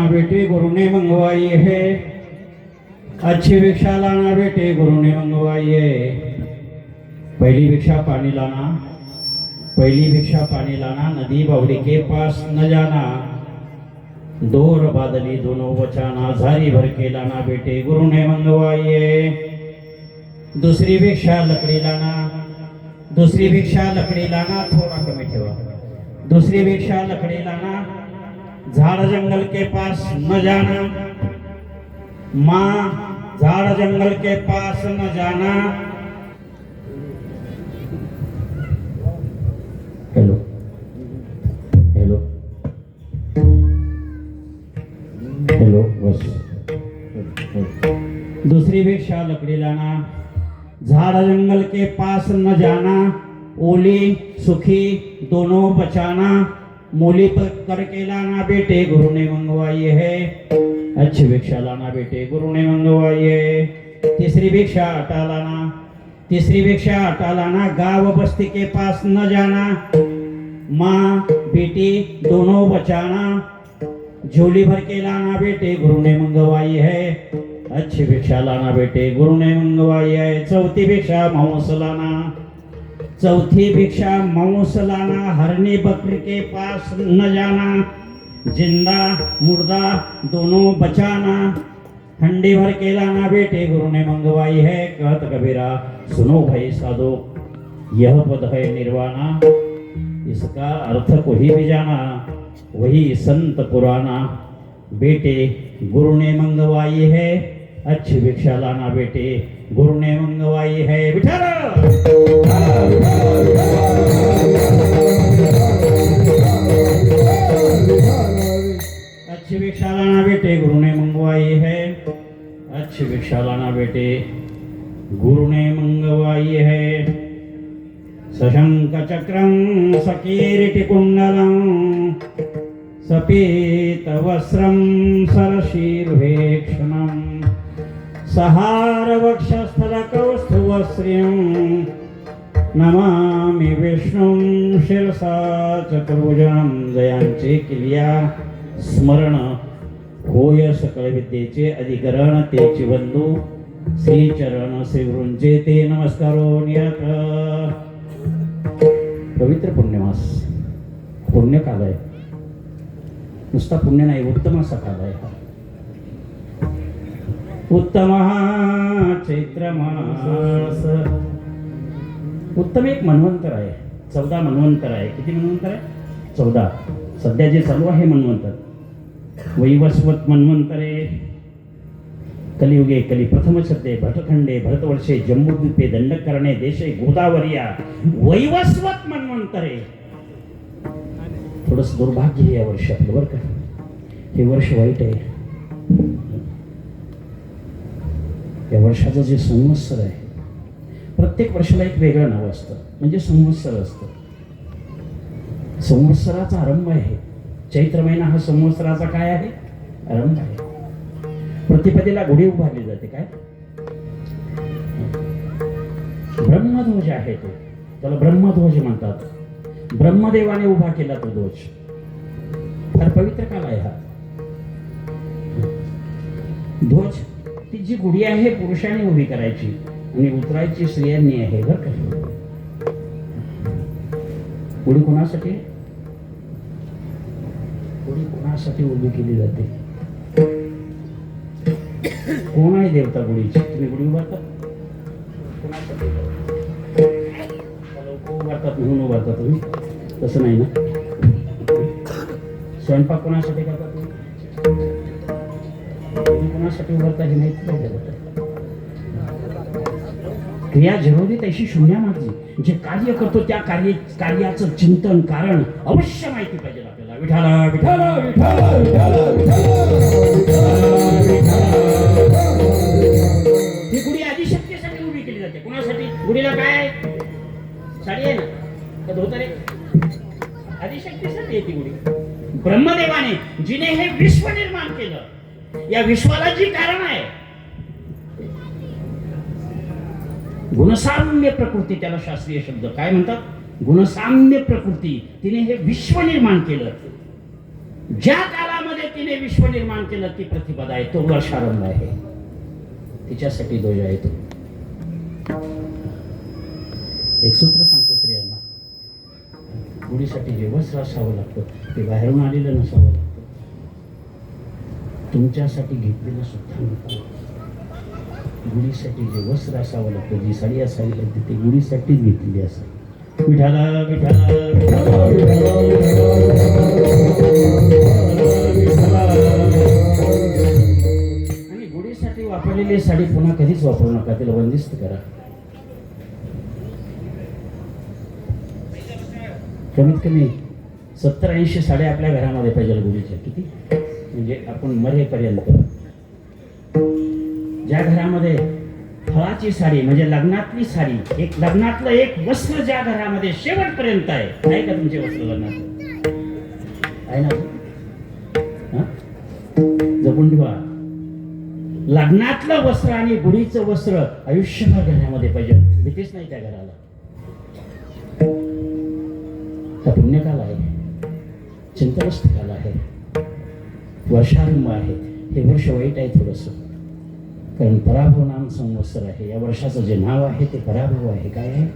Lana बेटे गुरु ने मंगवाई है, अच्छी भिक्षा लाना बेटे गुरु ने मंगवाई है। पहली भिक्षा पानी लाना, पहली भिक्षा पानी लाना, नदी बावड़ी के पास न जाना, दूर बादली दोनों बचाना, झारी भर के लाना बेटे गुरु ने मंगवाई है। दूसरी भिक्षा लकड़ी लाना, दूसरी भिक्षा लकड़ी लाना, थोड़ा कमी ठेवा। दूसरी भिक्षा लकड़ी लाना, झाड़ जंगल के पास न जाना, माँ झाड़ जंगल के पास न जाना। हेलो हेलो हेलो, बस। दूसरी भिक्षा लकड़ी लाना, झाड़ जंगल के पास न जाना, ओली सुखी दोनों बचाना, मूली पर करके लाना बेटे गुरु ने मंगवाई है। अच्छी भिक्षा लाना बेटे गुरु ने मंगवाई है। तीसरी भिक्षा आटा लाना, तीसरी भिक्षा आटा लाना, गांव बस्ती के पास न जाना, माँ बेटी दोनों बचाना, झोली भर के लाना बेटे गुरु ने मंगवाई है। अच्छी भिक्षा लाना बेटे गुरु ने मंगवाई है। चौथी भिक्षा मांस लाना, चौथी भिक्षा मांस लाना, हरनी बकरी के पास न जाना, जिंदा मुर्दा दोनों बचाना, हंडी भर के लाना बेटे गुरु ने मंगवाई है। कहत कबीरा सुनो भाई साधो, यह पद है निर्वाणा, इसका अर्थ कोई भी जाना, वही संत पुराना, बेटे गुरु ने मंगवाई है। अच्छी भिक्षा लाना बेटे गुरु ने मंगवाई है। विठल अच्छी भिक्षा लाना बेटे गुरु ने मंगवाई है। अच्छी भिक्षा लाना बेटे गुरु ने मंगवाई है। सशंक चक्रं सकीर्तिकुण्डलं सपीत वस्त्रं सरशीर्भेक्षणं सहार वक्षस्थलकौस्तुभश्रियं नमामि विष्णुं शिरसा चतुर्भुजं। जयांचे किल्ल्या स्मरण होय सकळ विद्येचे अधिकरण, तेची बंधू श्री चरण श्री गुरूंचे ते नमस्कारो नियत। पवित्र पुण्यमास, पुण्यकाल आहे, नुसता पुण्य नाही, उत्तम असा काल आहे हा। उत्तम चैत्र मास, उत्तम एक मनवंतर आहे, 14 मनवंतर आहे। किती मनवंतर आहे? 14। सध्या जे चालू आहे मनवंतर, वैवस्वत मनवंतरे, कलियुगे कली प्रथम छद्दे भटखंडे भरतवर्षे जम्बूद्वीपे दंडकरणे देशे गोदावरिया वैवस्वत मनवंतरे। थोडंसं दुर्भाग्य आहे या वर्षातलं बरं का, हे वर्ष वाईट आहे। या वर्षाचं जे संवत्सर आहे, प्रत्येक वर्षाला एक वेगळं नाव असतं, म्हणजे संवत्सर असतं। संवत्सराचा आरंभ आहे चैत्र महिना, हा संवत्सराचा काय आहे? आरंभ आहे। प्रतिपदेला गुढी उभारली जाते, काय ब्रह्मध्वज आहे तो, त्याला ब्रह्मध्वज म्हणतात। ब्रह्मदेवाने उभा केला तो ध्वज, फार पवित्र काल आहे हा ध्वज। ती जी गुढी आहे पुरुषाने उभी करायची आणि उतरायची स्त्रियांनी आहे बरं का। गुढी कोणासाठी? गुढी कोणासाठी उभी केली जाते? कोण आहे देवता गुढीची? तुम्ही गुढी उभारता कोणासाठी? लोक उभारतात म्हणून उभारता तुम्ही? तसं नाही ना। स्वयंपाक कोणासाठी करता तुम्ही? कोणासाठी उभारता हे माहिती पाहिजे। क्रिया जरुरी तशी शून्य माझी, जे कार्य करतो त्या कार्याचं चिंतन कारण अवश्य माहिती पाहिजे आपल्याला। विठाला विठाला विठाला ही गुढी आदिशक्तीसाठी उभी केली जाते। कोणासाठी? गुढीला काय साडी आहे ना, का धोतर आहे? आदिशक्तीसाठी ती गुढी। ब्रह्मदेवाने जिने हे विश्व निर्माण केलं, या विश्वाला जी कारण आहे, गुणसाम्य प्रकृती, त्याला शास्त्रीय शब्द काय म्हणतात? गुणसाम्य प्रकृती। तिने हे विश्व निर्माण केलं। ज्या काळामध्ये तिने विश्व निर्माण केलं ती प्रतिपदा आहे, तो वर्षारंभ आहे, तिच्यासाठी ध्वज आहे तो. एक सूत्र सांगतो स्त्रियांना, गुढीसाठी जे वस्त्र असावं लागतं ते बाहेरून आलेलं नसावं लागतं. तुमच्यासाठी घेतलेलं सुद्धा नको. गुढीसाठी जे वस्त्र असावं लागतं, जी साडी असावी लागते ती गुढीसाठीच घेतलेली असावी. विठाला विठाला आणि गुढीसाठी वापरलेली साडी पुन्हा कधीच वापरू नका, तिला बंदिस्त करा. कमीत कमी 70-80 साड्या आपल्या घरामध्ये पाहिजे गुढीच्या. किती म्हणजे आपण मरेपर्यंत. ज्या घरामध्ये फळाची साडी म्हणजे लग्नातली साडी, एक लग्नातलं एक वस्त्र ज्या घरामध्ये शेवटपर्यंत आहे का तुमचे वस्त्र लग्नात आहे ना? जपून ठेवा. लग्नातलं वस्त्र आणि गुढीचं वस्त्र आयुष्यभर घरामध्ये पाहिजे, भीतीच नाही त्या घराला. हा पुण्यकाल आहे, चिंतावस्थकाल आहे, वर्षारंभ आहे. हे वर्ष वाईट आहे थोडंसं, कारण पराभव नाम संवत्सर आहे. या वर्षाचं जे नाव आहे ते पराभव आहे. काय आहे?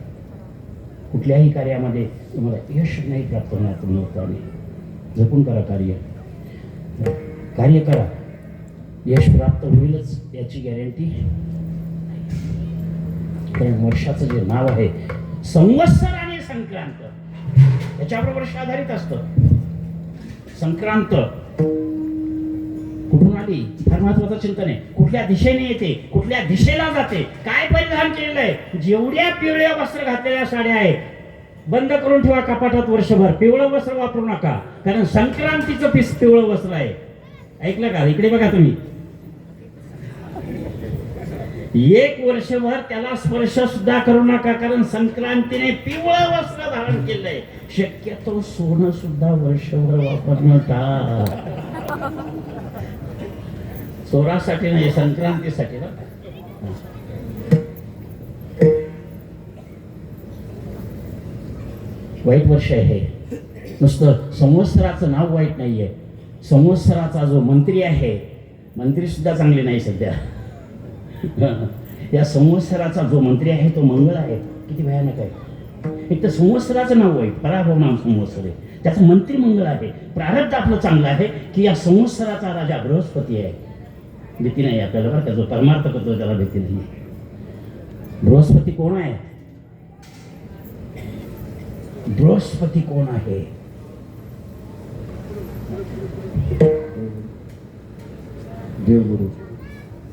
कुठल्याही कार्यामध्ये तुम्हाला यश नाही प्राप्त होणार. तुम्ही होताने जपून करा कार्य करा, यश प्राप्त होईलच याची गॅरंटी. कारण वर्षाचं जे नाव आहे संवत्सर आणि संक्रांत, याच्यावर वर्ष आधारित असतं. संक्रांत कुठून आली फार महत्वाचं चिंतन आहे. कुठल्या दिशेने येते, कुठल्या दिशेला जाते, काय परिधान केलेलं आहे. जेवढ्या पिवळ्या वस्त्र घातलेल्या साड्या आहेत बंद करून ठेवा कपाटात वर्षभर. पिवळं वस्त्र वापरू नका, कारण संक्रांतीचं पिवळं वस्त्र आहे. ऐकलं का? इकडे बघा तुम्ही. एक वर्षभर त्याला स्पर्श सुद्धा करू नका, कारण संक्रांतीने पिवळं वस्त्र धारण केलंय. शक्यतो सोनं सुद्धा वर्षभर वापरणं टाळा. चोरासाठी नाही, संक्रांतीसाठी ना. वाईट वर्ष आहे. नुसतं संवत्सराचं नाव वाईट नाहीये, संवत्सराचा जो मंत्री आहे, मंत्री सुद्धा चांगले नाही सध्या. या संवत्सराचा जो मंत्री आहे तो मंगळ आहे. किती भयानक आहे. एक तर संवत्सराचं नाव वाईट, पराभव नाम संवत्सर आहे. त्याचा मंत्री मंगळ आहे. प्रारब्ध आपलं चांगलं आहे की या संवत्सराचा राजा बृहस्पती आहे. भीती नाही आपल्याला बरं का. जो परमार्थ करतो त्याला भीती नाही. बृहस्पती कोण आहे? बृहस्पती कोण आहे? देवगुरु.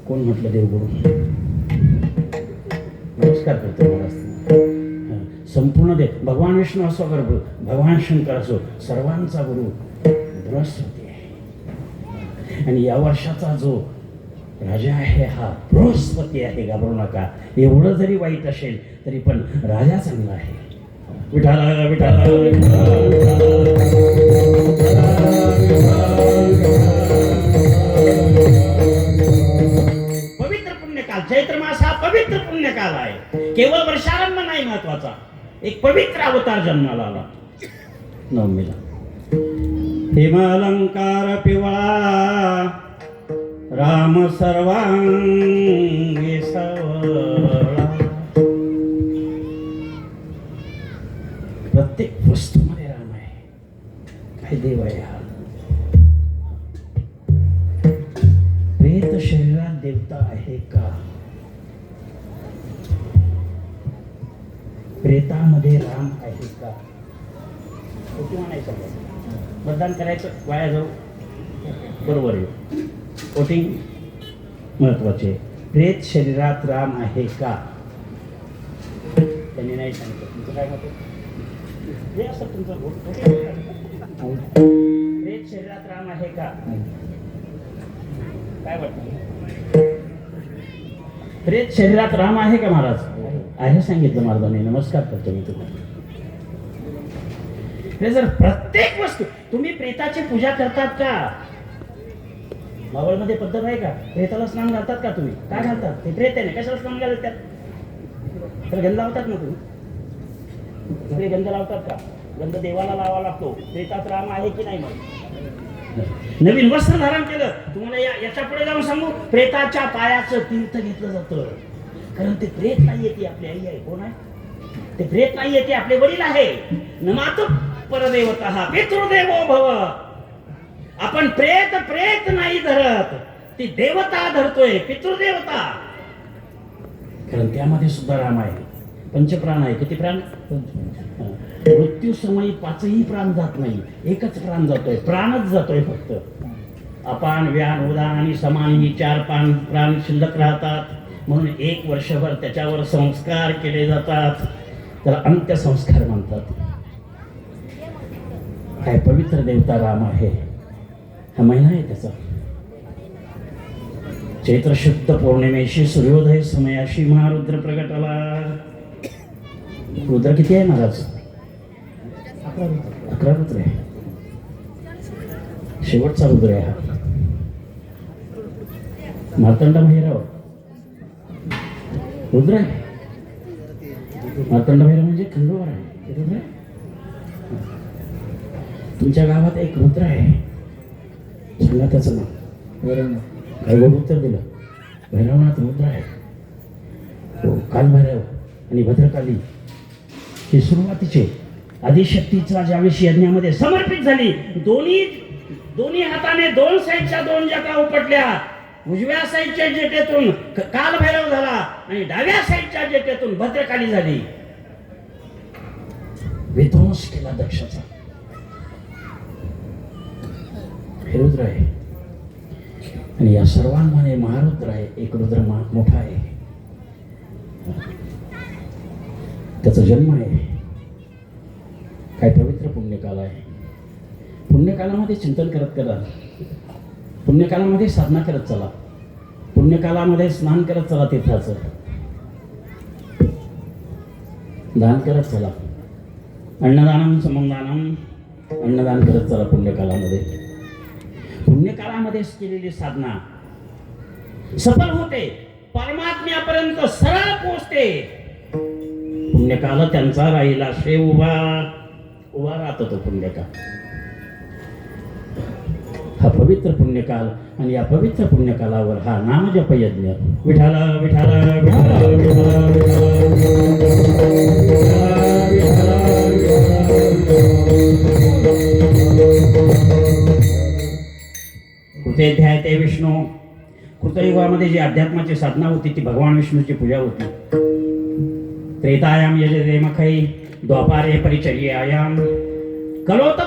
कोण म्हटलं देवगुरु? नमस्कार करतो मला. संपूर्ण देव, भगवान विष्णू असो, भगवान शंकर असो, सर्वांचा गुरु बृहस्पती आहे. आणि या वर्षाचा जो राजा आहे हा बृहस्पती आहे. घाबरू नका. एवढं जरी वाईट असेल तरी पण राजा चांगला आहे. विठाला विठाला पवित्र पुण्यकाल. चैत्र मास हा पवित्र पुण्यकाल आहे. केवळ वर्षारंभ नाही महत्वाचा, एक पवित्र अवतार जन्माला आला नवमीला. हेमालंकार पिवळा राम सर्वांगी सवळा. प्रत्येक वस्तूमध्ये राम आहे. काय देव आहे हा. प्रेत शरीरात देवता आहे का? प्रेतामध्ये राम आहे का? मतदान करायचं वाया जाऊ, बरोबर आहे. वोटिंग महत्वाचे. प्रेत शरीरात राम आहे का? त्यांनी नाही सांगितलं. तुमचं काय मत आहे? हे असं तुमचं वोट. प्रेत शरीरात राम आहे का? काय वाटतं? प्रेत शरीरात राम आहे का महाराज? आहे सांगितलं महाराजांनी. नमस्कार करतो मी तुम्हाला. जर प्रत्येक वस्तू तुम्ही प्रेताची पूजा करतात का? मावळमध्ये पद्धत आहे का? प्रेताला स्नान घालतात का तुम्ही? काय घालतात? ते प्रेत आहे ना, कशाला स्नान घालतात? तर गंध लावतात ना तुम्ही? इकडे गंध लावतात का? गंध देवाला लावा लागतो. प्रेतात राम आहे की नाही? मग नवीन वस्त्र धारण केलं. तुम्हाला याच्या पुढे जाऊन सांगू, प्रेताच्या पायाचं तीर्थ घेतलं जातं. कारण ते प्रेत नाहीये, ती आपली आई आहे. कोण आहे ते? प्रेत नाहीये, ते आपले वडील आहे. नमात परदेवतः पितृदेवो भव. आपण प्रेत नाही धरत, ती देवता धरतोय, पितृदेवता. कारण त्यामध्ये सुद्धा राम आहे. पंचप्राण आहे. किती प्राण? मृत्यू समयी 5ही प्राण जात नाही, एकच प्राण जातोय. प्राणच जातोय फक्त. अपान, व्यान, उदान आणि समान ही 4 प्राण शिल्लक राहतात. म्हणून 1 वर्षभर त्याच्यावर संस्कार केले जातात. त्याला अंत्यसंस्कार म्हणतात. काय पवित्र देवता राम आहे. हा महिना आहे त्याचा. चैत्र शुद्ध पौर्णिमेशी सूर्योदय समयाशी महारुद्र प्रगटाला. रुद्र किती आहे महाराज? 11 रुद्र आहे. शेवटचा रुद्र आहे हा. मार्तंड भैरव रुद्र आहे. मार्तंड भैरव म्हणजे खंडोबार आहे. रुद्र आहे. तुमच्या गावात एक रुद्र आहे, सांगा त्याचं नाव. काय उत्तर दिलं? भैरवनाथ रुद्र आहे. कालभैरव आणि भद्रकाली ही सुरुवातीचे आदिशक्तीचा ज्यावेळी यज्ञामध्ये समर्पित झाली, दोन्ही हाताने 2 साईडच्या 2 जटा उपटल्या. उजव्या साईडच्या जेटेतून कालभैरव झाला आणि डाव्या साईडच्या जेटेतून भद्रकाली झाली. विध्वंस केला दक्षाचा. हे रुद्र आहे. आणि या सर्वांमध्ये महारुद्र आहे. एक रुद्र मोठा आहे. त्याचा जन्म आहे. काय पवित्र पुण्यकाल आहे. पुण्यकालामध्ये चिंतन करत करा. पुण्यकालामध्ये साधना करत चला. पुण्यकालामध्ये स्नान करत चला. तीर्थाचं दान करत चला. अन्नदानम समदानम, अन्नदान करत चला. पुण्यकालामध्येच केलेली साधना सफल होते, परमात्म्यापर्यंत सरळ पोहोचते. पुण्यकाल त्यांचा राहिला शे उभा राहतो तो पुण्यकाल. हा पवित्र पुण्यकाल. आणि या पवित्र पुण्यकालावर हा नामजप यज्ञ. विठाल विठाल विठाल कृते ध्याय ते विष्णू. कृतयुगामध्ये जी अध्यात्माची साधना होती ती भगवान विष्णूची पूजा होती. त्रेतायाम यजते मखै, द्वापारे परिचर्यायाम कलोत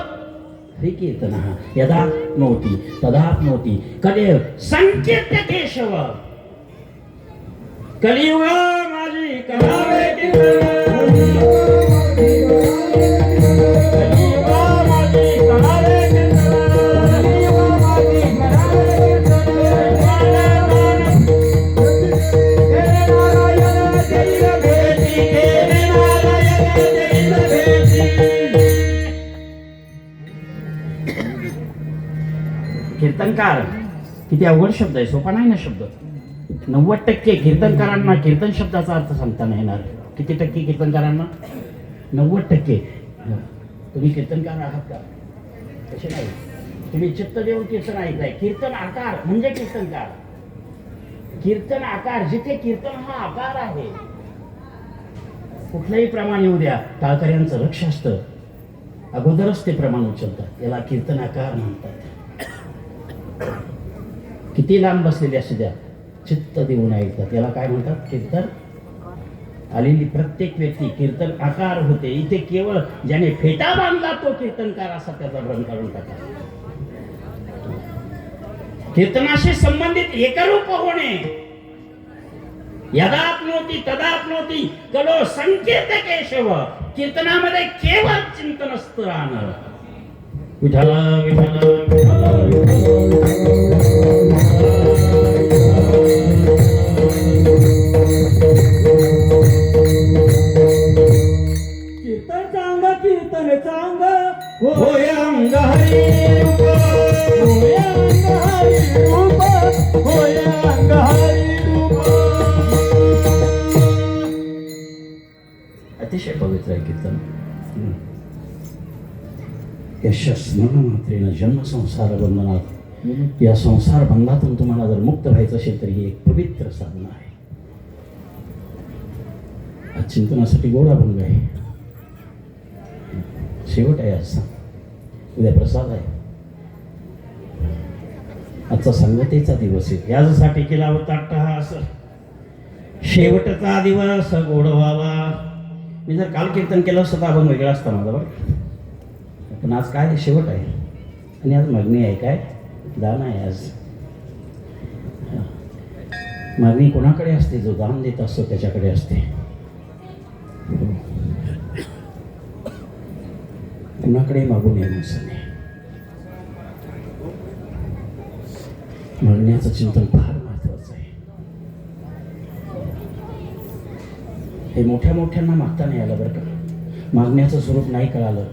हरिकीर्तनः यदाप्नोति तदाप्नोति कलियुग संकीर्त्य केशव. कलियुग माझी करावे कीर्तनकार. किती अवघड शब्द आहे, सोपा नाही ना शब्द. 90% कीर्तनकारांना कीर्तन शब्दाचा अर्थ सांगता नाही येणार. किती टक्के कीर्तनकारांना? 90%. तुम्ही कीर्तनकार आहात का? तसे नाही. तुम्ही चित्त देऊन कीर्तन ऐकताय. कीर्तन आकार म्हणजे कीर्तनकार. कीर्तन आकार, जिथे कीर्तन हा आकार आहे. कुठलंही प्रमाण येऊ द्या, टाळकऱ्यांचं लक्ष असतं, अगोदरच ते प्रमाण उचलतात. याला कीर्तन आकार म्हणतात. किती लांब बसलेले असू द्या, चित्त देऊन ऐकतात. याला काय म्हणतात? कीर्तन. आलेली प्रत्येक व्यक्ती कीर्तन आकार होते. इथे केवळ ज्याने फेटा बांधला तो कीर्तनकार असा त्याचा भ्रम काढून टाका. कीर्तनाशी संबंधित एकरूप होणे. यदाप्नोति तदाप्नोति कलो संकीर्त केशव. कीर्तनामध्ये केवळ चिंतन असतं राहणार. विठ्ठल विठ्ठल कीर्तन चांग कीर्तन चांग होय अंग हरी रूप. होय अंग हरी रूप. होय अंग हरी रूप. अतिशय पवित्र आहे कीर्तन. यश स्मरण मात्रेनं जन्म संसार बंधनात, या संसार बंधातून तुम्हाला जर मुक्त व्हायचं असेल तर ही एक पवित्र साधना आहे. आज चिंतनासाठी गोड अभंग आहे, शेवट आहे आजचा, उद्या प्रसाद आहे. आजचा संगतेचा दिवस आहे, यासाठी केला होता अट्टहास. शेवटचा दिवस गोड व्हावा. मी जर काल कीर्तन केलं असतं तर अभंग वेगळा असता माझा बरं, पण आज काय शेवट आहे आणि आज मागणी आहे. काय दान आहे आज. मागणी कोणाकडे असते? जो दान देत असतो त्याच्याकडे असते. कुणाकडे मागू नये माणसाने. मागण्याचं चिंतन फार महत्वाचं आहे. हे मोठ्या मोठ्यांना मागता नाही आलं बरं का. मागण्याचं स्वरूप नाही कळालं.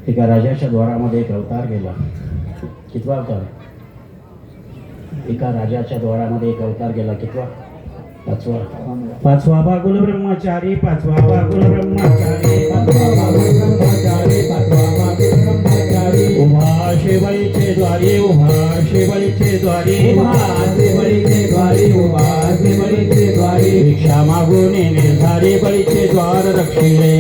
एका राजाच्या द्वारामध्ये एक अवतार गेला. कितवा अवतार? एका राजाच्या द्वारामध्ये एक अवतार गेला. कितवा? पाचवा. पाचवा बागुल ब्रह्मचारी, पाचवा बागुल ब्रह्मचारी, उभा शेवळीचे द्वारी, उभा शेवळीचे द्वारी, भिक्षा मागून निर्धारी बळीचे द्वार रक्षिले.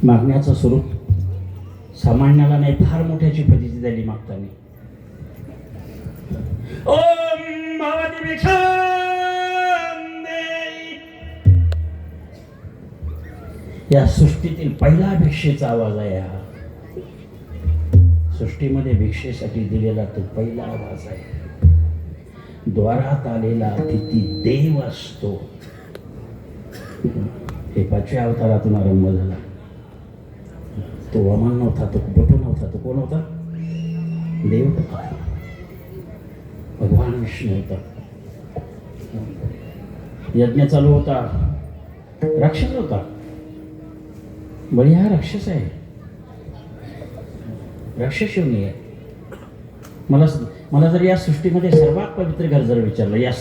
मागण्याचं स्वरूप सामान्याला नाही, फार मोठ्याची पद्धती झाली मागताना. ओम भगवती भिक्षां देहि. या सृष्टीतील पहिला भिक्षेचा आवाज आहे हा. सृष्टीमध्ये भिक्षेसाठी दिलेला तो पहिला आवाज आहे. द्वारात आलेला अतिथी देव असतो. हे पाचव्या अवतारातून आरंभ झाला. तो वामन नव्हता, तो बटू नव्हता, तो कोण होता? देव होता, भगवान विष्णू होता. यज्ञ चालू होता, राक्षस होता. बळी हा राक्षस आहे, राक्षस योनी आहे. मला जर या सृष्टीमध्ये सर्वात पवित्र घर जर विचारलं, या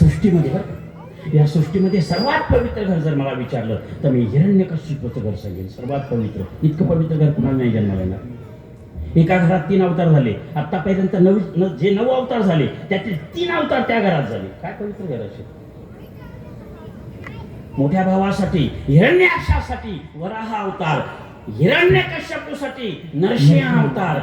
सृष्टीमध्ये सर्वात पवित्र घर जर मला विचारलं तर मी हिरण्यकशिपूचं घर सांगेन. सर्वात पवित्र. इतकं पवित्र घर कुणाला नाही जन्माला येणार. एका घरात 3 अवतार झाले. आतापर्यंत जे 9 अवतार झाले त्यातील 3 अवतार त्या घरात झाले. काय पवित्र घर असेल. मोठ्या भावासाठी हिरण्याक्षासाठी वराह अवतार, हिरण्यकश्यपूसाठी नरसिंह अवतार,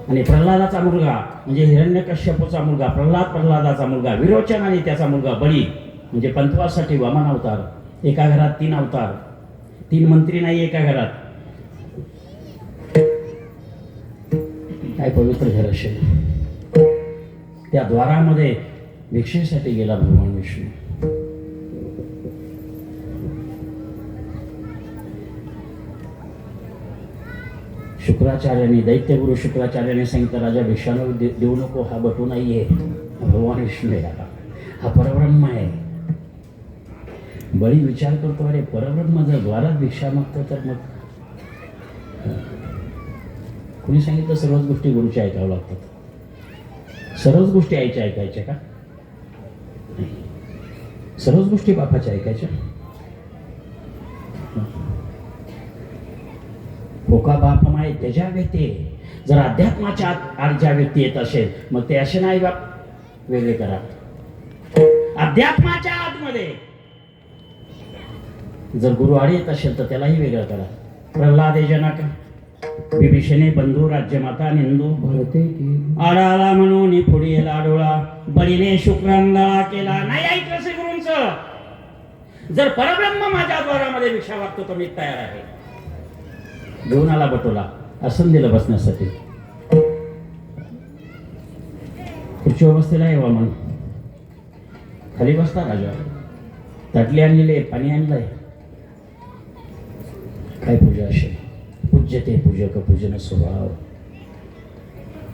आणि प्रल्हादाचा मुलगा म्हणजे हिरण्यकश्यपूचा मुलगा प्रल्हादाचा मुलगा विरोचन आणि त्याचा मुलगा बळी म्हणजे पंथवासाठी वामन अवतार. एका घरात 3 अवतार, 3 मंत्री नाही एका घरात. काय पवित्र घर असेल. त्या द्वारामध्ये भिक्षेसाठी गेला भगवान विष्णू. शुक्राचार्यांनी, दैत्यगुरु शुक्राचार्याने सांगितलं, राजा भिक्षानं देऊ नको, हा बटू नाहीये, भगवान विष्णू आहे, हा परब्रह्म आहे. बळी विचार करतो, अरे परब्रह्म जर द्वारात भिक्षा मागतो तर मग कुणी सांगितलं सर्वच गोष्टी गुरुच्या ऐकाव्या लागतात. सर्वच गोष्टी आईच्या ऐकायच्या का? नाही. सर्वच गोष्टी बापाच्या ऐकायच्या. होका बाप माय त्याच्या व्यक्ती. जर अध्यात्माच्या आत ज्या व्यक्ती येत असेल मग ते असे नाही बाप वेगळे करा. अध्यात्माच्या आतमध्ये जर गुरु आड येत असेल तर त्यालाही वेगळं करा. प्रल्हादे जनक विभीषणे बंधू राज्यमाता निंदू आडाला म्हणून पुढे येला डोळा. बळीने शुक्रांना केला. नाही ऐकलं श्री गुरूंचं. जर परब्रह्म माझ्या द्वारामध्ये भिक्षा वागतो तर मी तयार आहे. घेऊन आला बटोला, आसन दिलं बसण्यासाठी. खुर्ची बसलेला आहे वामन. खाली बसता राजा. ताटली आणलेले, पाणी आणलंय. काय पूजा असेल. पूज्यते पूजक पूजन स्वभाव.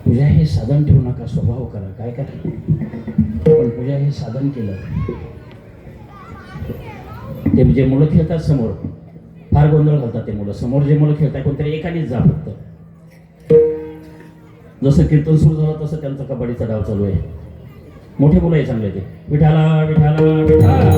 पूजा हे साधन ठेवू नका, स्वभाव करा. काय करा, पण पूजा हे साधन केलं ते म्हणजे मुलं खेळतात समोर, फार गोंधळ घालतात ते मुलं. समोर जे मुलं खेळताय कोणतरी एकानेच जा फक्त. जसं कीर्तन सुरू झालं तसं त्यांचा कबड्डीचा डाव चालू आहे. मोठे मुलं आहे चांगले ते. विठाला विठाला विठाला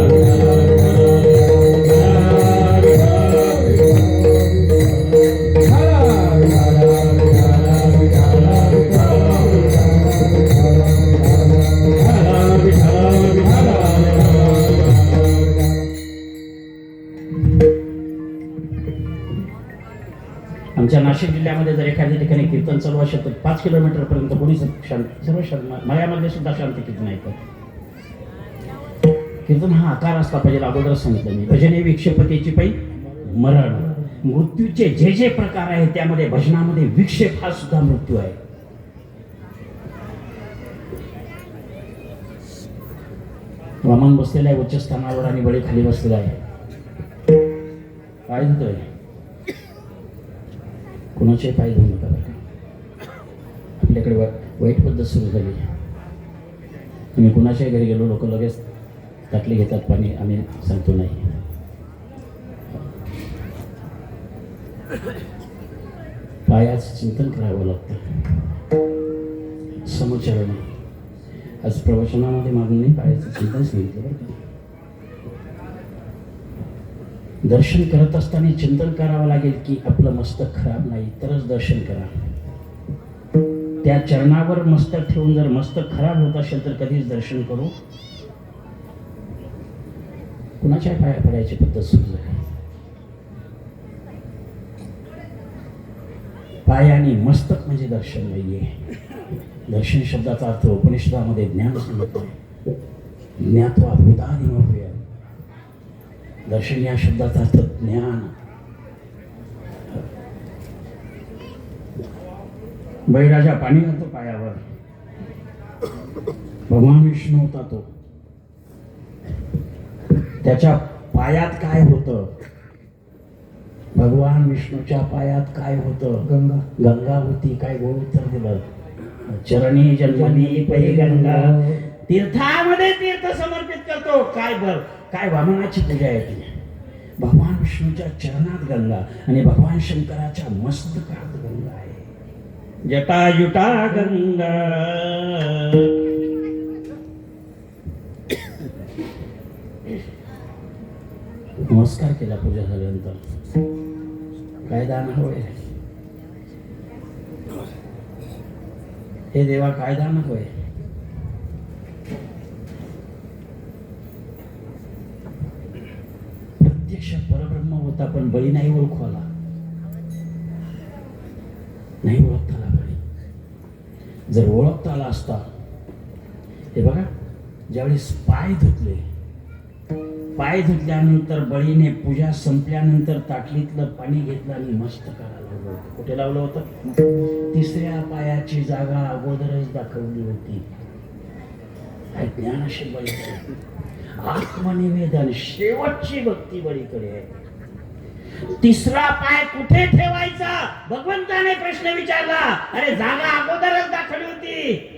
आमच्या नाशिक जिल्ह्यामध्ये जर एखाद्या ठिकाणी कीर्तन चालू असेल तर 5 किलोमीटर पर्यंत कोणी सर्व शांत, मळ्यामध्ये सुद्धा शांत कीर्तन ऐकतात. कीर्तन हा आकार असला पाहिजे. अगोदरच सांगितलं मी. भजने विक्षेपतेची पै मरण. मृत्यूचे जे जे प्रकार आहेत त्यामध्ये भजनामध्ये विक्षेप हा सुद्धा मृत्यू आहे. वामन बसलेला आहे उच्च स्थानावर आणि बळी खाली बसलेला आहे. काय होतोय? कुणाचे पाय धुवू नका बरं. आपल्याकडे वाईट पद्धत सुरू झाली. तुम्ही कुणाच्याही घरी गेलो लोक लगेच ताटली घेतात पाणी. आम्ही सांगतो नाही. पायाचं चिंतन करावं लागतं. समुच्चरण. आज प्रवचनामध्ये मागणी पायाचं चिंतन सांगितलं बरं का. दर्शन करत असताना चिंतन करावं लागेल की आपलं मस्तक खराब नाही तरच दर्शन करा. त्या चरणावर मस्तक ठेवून जर मस्तक खराब होत असेल तर कधीच दर्शन करू. कुणाच्या पाया पडायची पद्धत सुरू झाली. पाय आणि मस्तक म्हणजे दर्शन नाहीये. दर्शन शब्दाचा अर्थ उपनिषदामध्ये ज्ञान सांगितलं. ज्ञात्वा भूतादिमव्ययम्. दर्शन या शब्दाचा अर्थ ज्ञान. बळीराजा पाणी घालतो पायावर. भगवान विष्णू होता तो. त्याच्या पायात काय होतं? भगवान विष्णूच्या पायात काय होतं? गंगा. गंगा होती. काय गोड उत्तर दिलं? चरणी जन्मनी पै गंगा. तीर्थामध्ये तीर्थ समर्पित करतो. काय वामनाची पूजा आहे ती. भगवान विष्णूच्या चरणात गंगा आणि भगवान शंकराच्या मस्तकात गंगा आहे. जटाजुटा गंगा. नमस्कार केला पूजा झाल्यानंतर. काय दान हवंय? हे देवा काय दान हवंय? प्रत्यक्ष परब्रह्म होता पण बळी नाही ओळखू आला. नाही ओळखता आला बळी. जर ओळखता आला असता. हे बघा ज्यावेळेस पाय धुतल्यानंतर बळीने पूजा संपल्यानंतर ताटलीतलं पाणी घेतलं आणि मस्तकाला लावलं होतं. कुठे लावलं होतं? तिसऱ्या पायाची जागा अगोदरच दाखवली होती. काय ज्ञान असे बळी. आत्मनिवेदन शेवटची भक्ती बळीकडे आहे. तिसरा पाय कुठे ठेवायचा भगवंताने प्रश्न विचारला. अरे जागा अगोदरच दाखवली होती.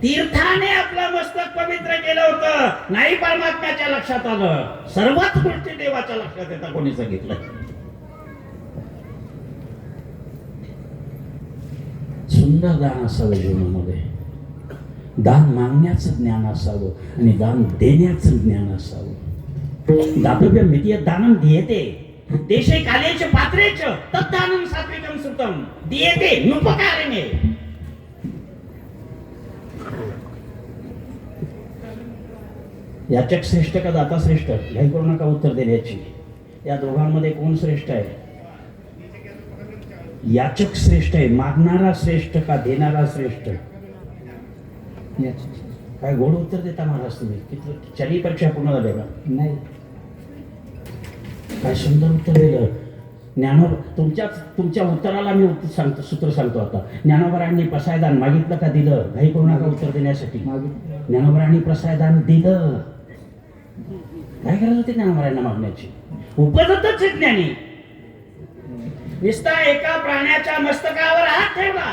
तीर्थाने आपलं मस्तक पवित्र केलं होतं. नाही परमात्म्याच्या लक्षात आलं. सर्वच गोष्टी देवाच्या लक्षात येतात. कोणी सांगितलं? सुंदर दान असावं जीवनामध्ये. दान मागण्याचं ज्ञान असावं आणि दान देण्याचं ज्ञान असावं. दातव्य मितीय दानं दीयते देशे कालेच पात्रेच तद्दानं सात्विकं सुतम दीयते नुपकारेणे. याचक श्रेष्ठ का दाता श्रेष्ठ? घाई करू नका उत्तर देण्याची. या दोघांमध्ये कोण श्रेष्ठ आहे? याचक श्रेष्ठ आहे. मागणारा श्रेष्ठ का देणारा श्रेष्ठ? काय गोड उत्तर देता महाराज तुम्ही. किती चली परीक्षा पूर्ण झाली का? नाही. काय सुंदर उत्तर दिलं. तुमच्या उत्तराला मी उत्तर सांगतो. सूत्र सांगतो आता. ज्ञानोबरांनी प्रसायदान मागितलं का दिलं? घाई करू नका उत्तर देण्यासाठी. ज्ञानोबरांनी प्रसायदान दिलं. काय गरज होती ज्ञानोबरांना मागण्याची? उपजतच ज्ञानी. नुसता एका प्राण्याच्या मस्तकावर हात ठेवला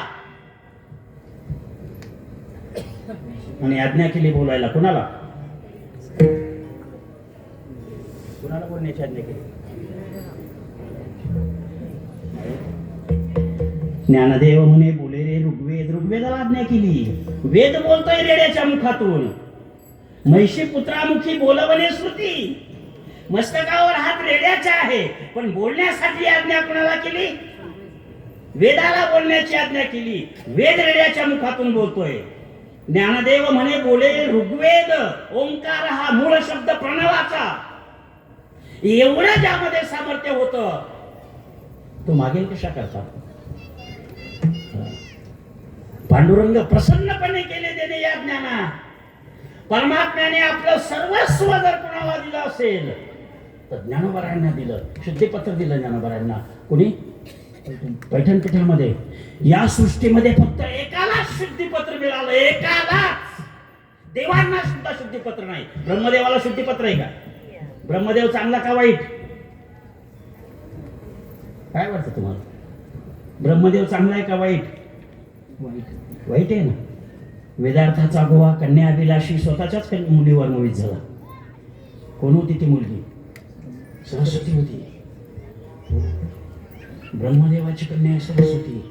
आणि आज्ञा केली बोलायला. कुणाला बोलण्याची आज्ञा केली? ज्ञानदेव म्हणे बोले रे ऋग्वेद, ऋग्वेदाला आज्ञा केली. वेद बोलतोय रेड्याच्या मुखातून. महिषी पुत्रामुखी बोलवणे श्रुती. मस्तकावर हात रेड्याचा आहे, पण बोलण्यासाठी आज्ञा कोणाला केली? वेदाला बोलण्याची आज्ञा केली. वेद रेड्याच्या मुखातून बोलतोय. ज्ञानदेव म्हणे बोले ऋग्वेद. ओंकार हा मूळ शब्द प्रणवाचा. एवढं ज्यामध्ये सामर्थ्य होतं तो मागेल कशा करता? पांडुरंग प्रसन्नपणे केले देणे या ज्ञाना. परमात्म्याने आपलं सर्वस्व जर कोणाला दिलं असेल तर ज्ञानोबारायांना दिलं. शुद्धीपत्र दिलं ज्ञानोबारायांना. कोणी? पैठण पीठामध्ये. या सृष्टीमध्ये फक्त एकालाच शुद्धीपत्र मिळालं. एकालाच. देवांना सुद्धा शुद्धीपत्र नाही. ब्रह्मदेवाला शुद्धीपत्र आहे का? ब्रह्मदेव चांगला का वाईट? काय वाटतं तुम्हाला? ब्रह्मदेव चांगला आहे का वाईट? वाईट आहे ना. वेदार्थाचा गोवा कन्या अभिलाषी स्वतःच्याच मुलीवर मोहित झाला. कोण होती ती मुलगी? सरस्वती होती. ब्रह्मदेवाची कन्या आहे सरस्वती.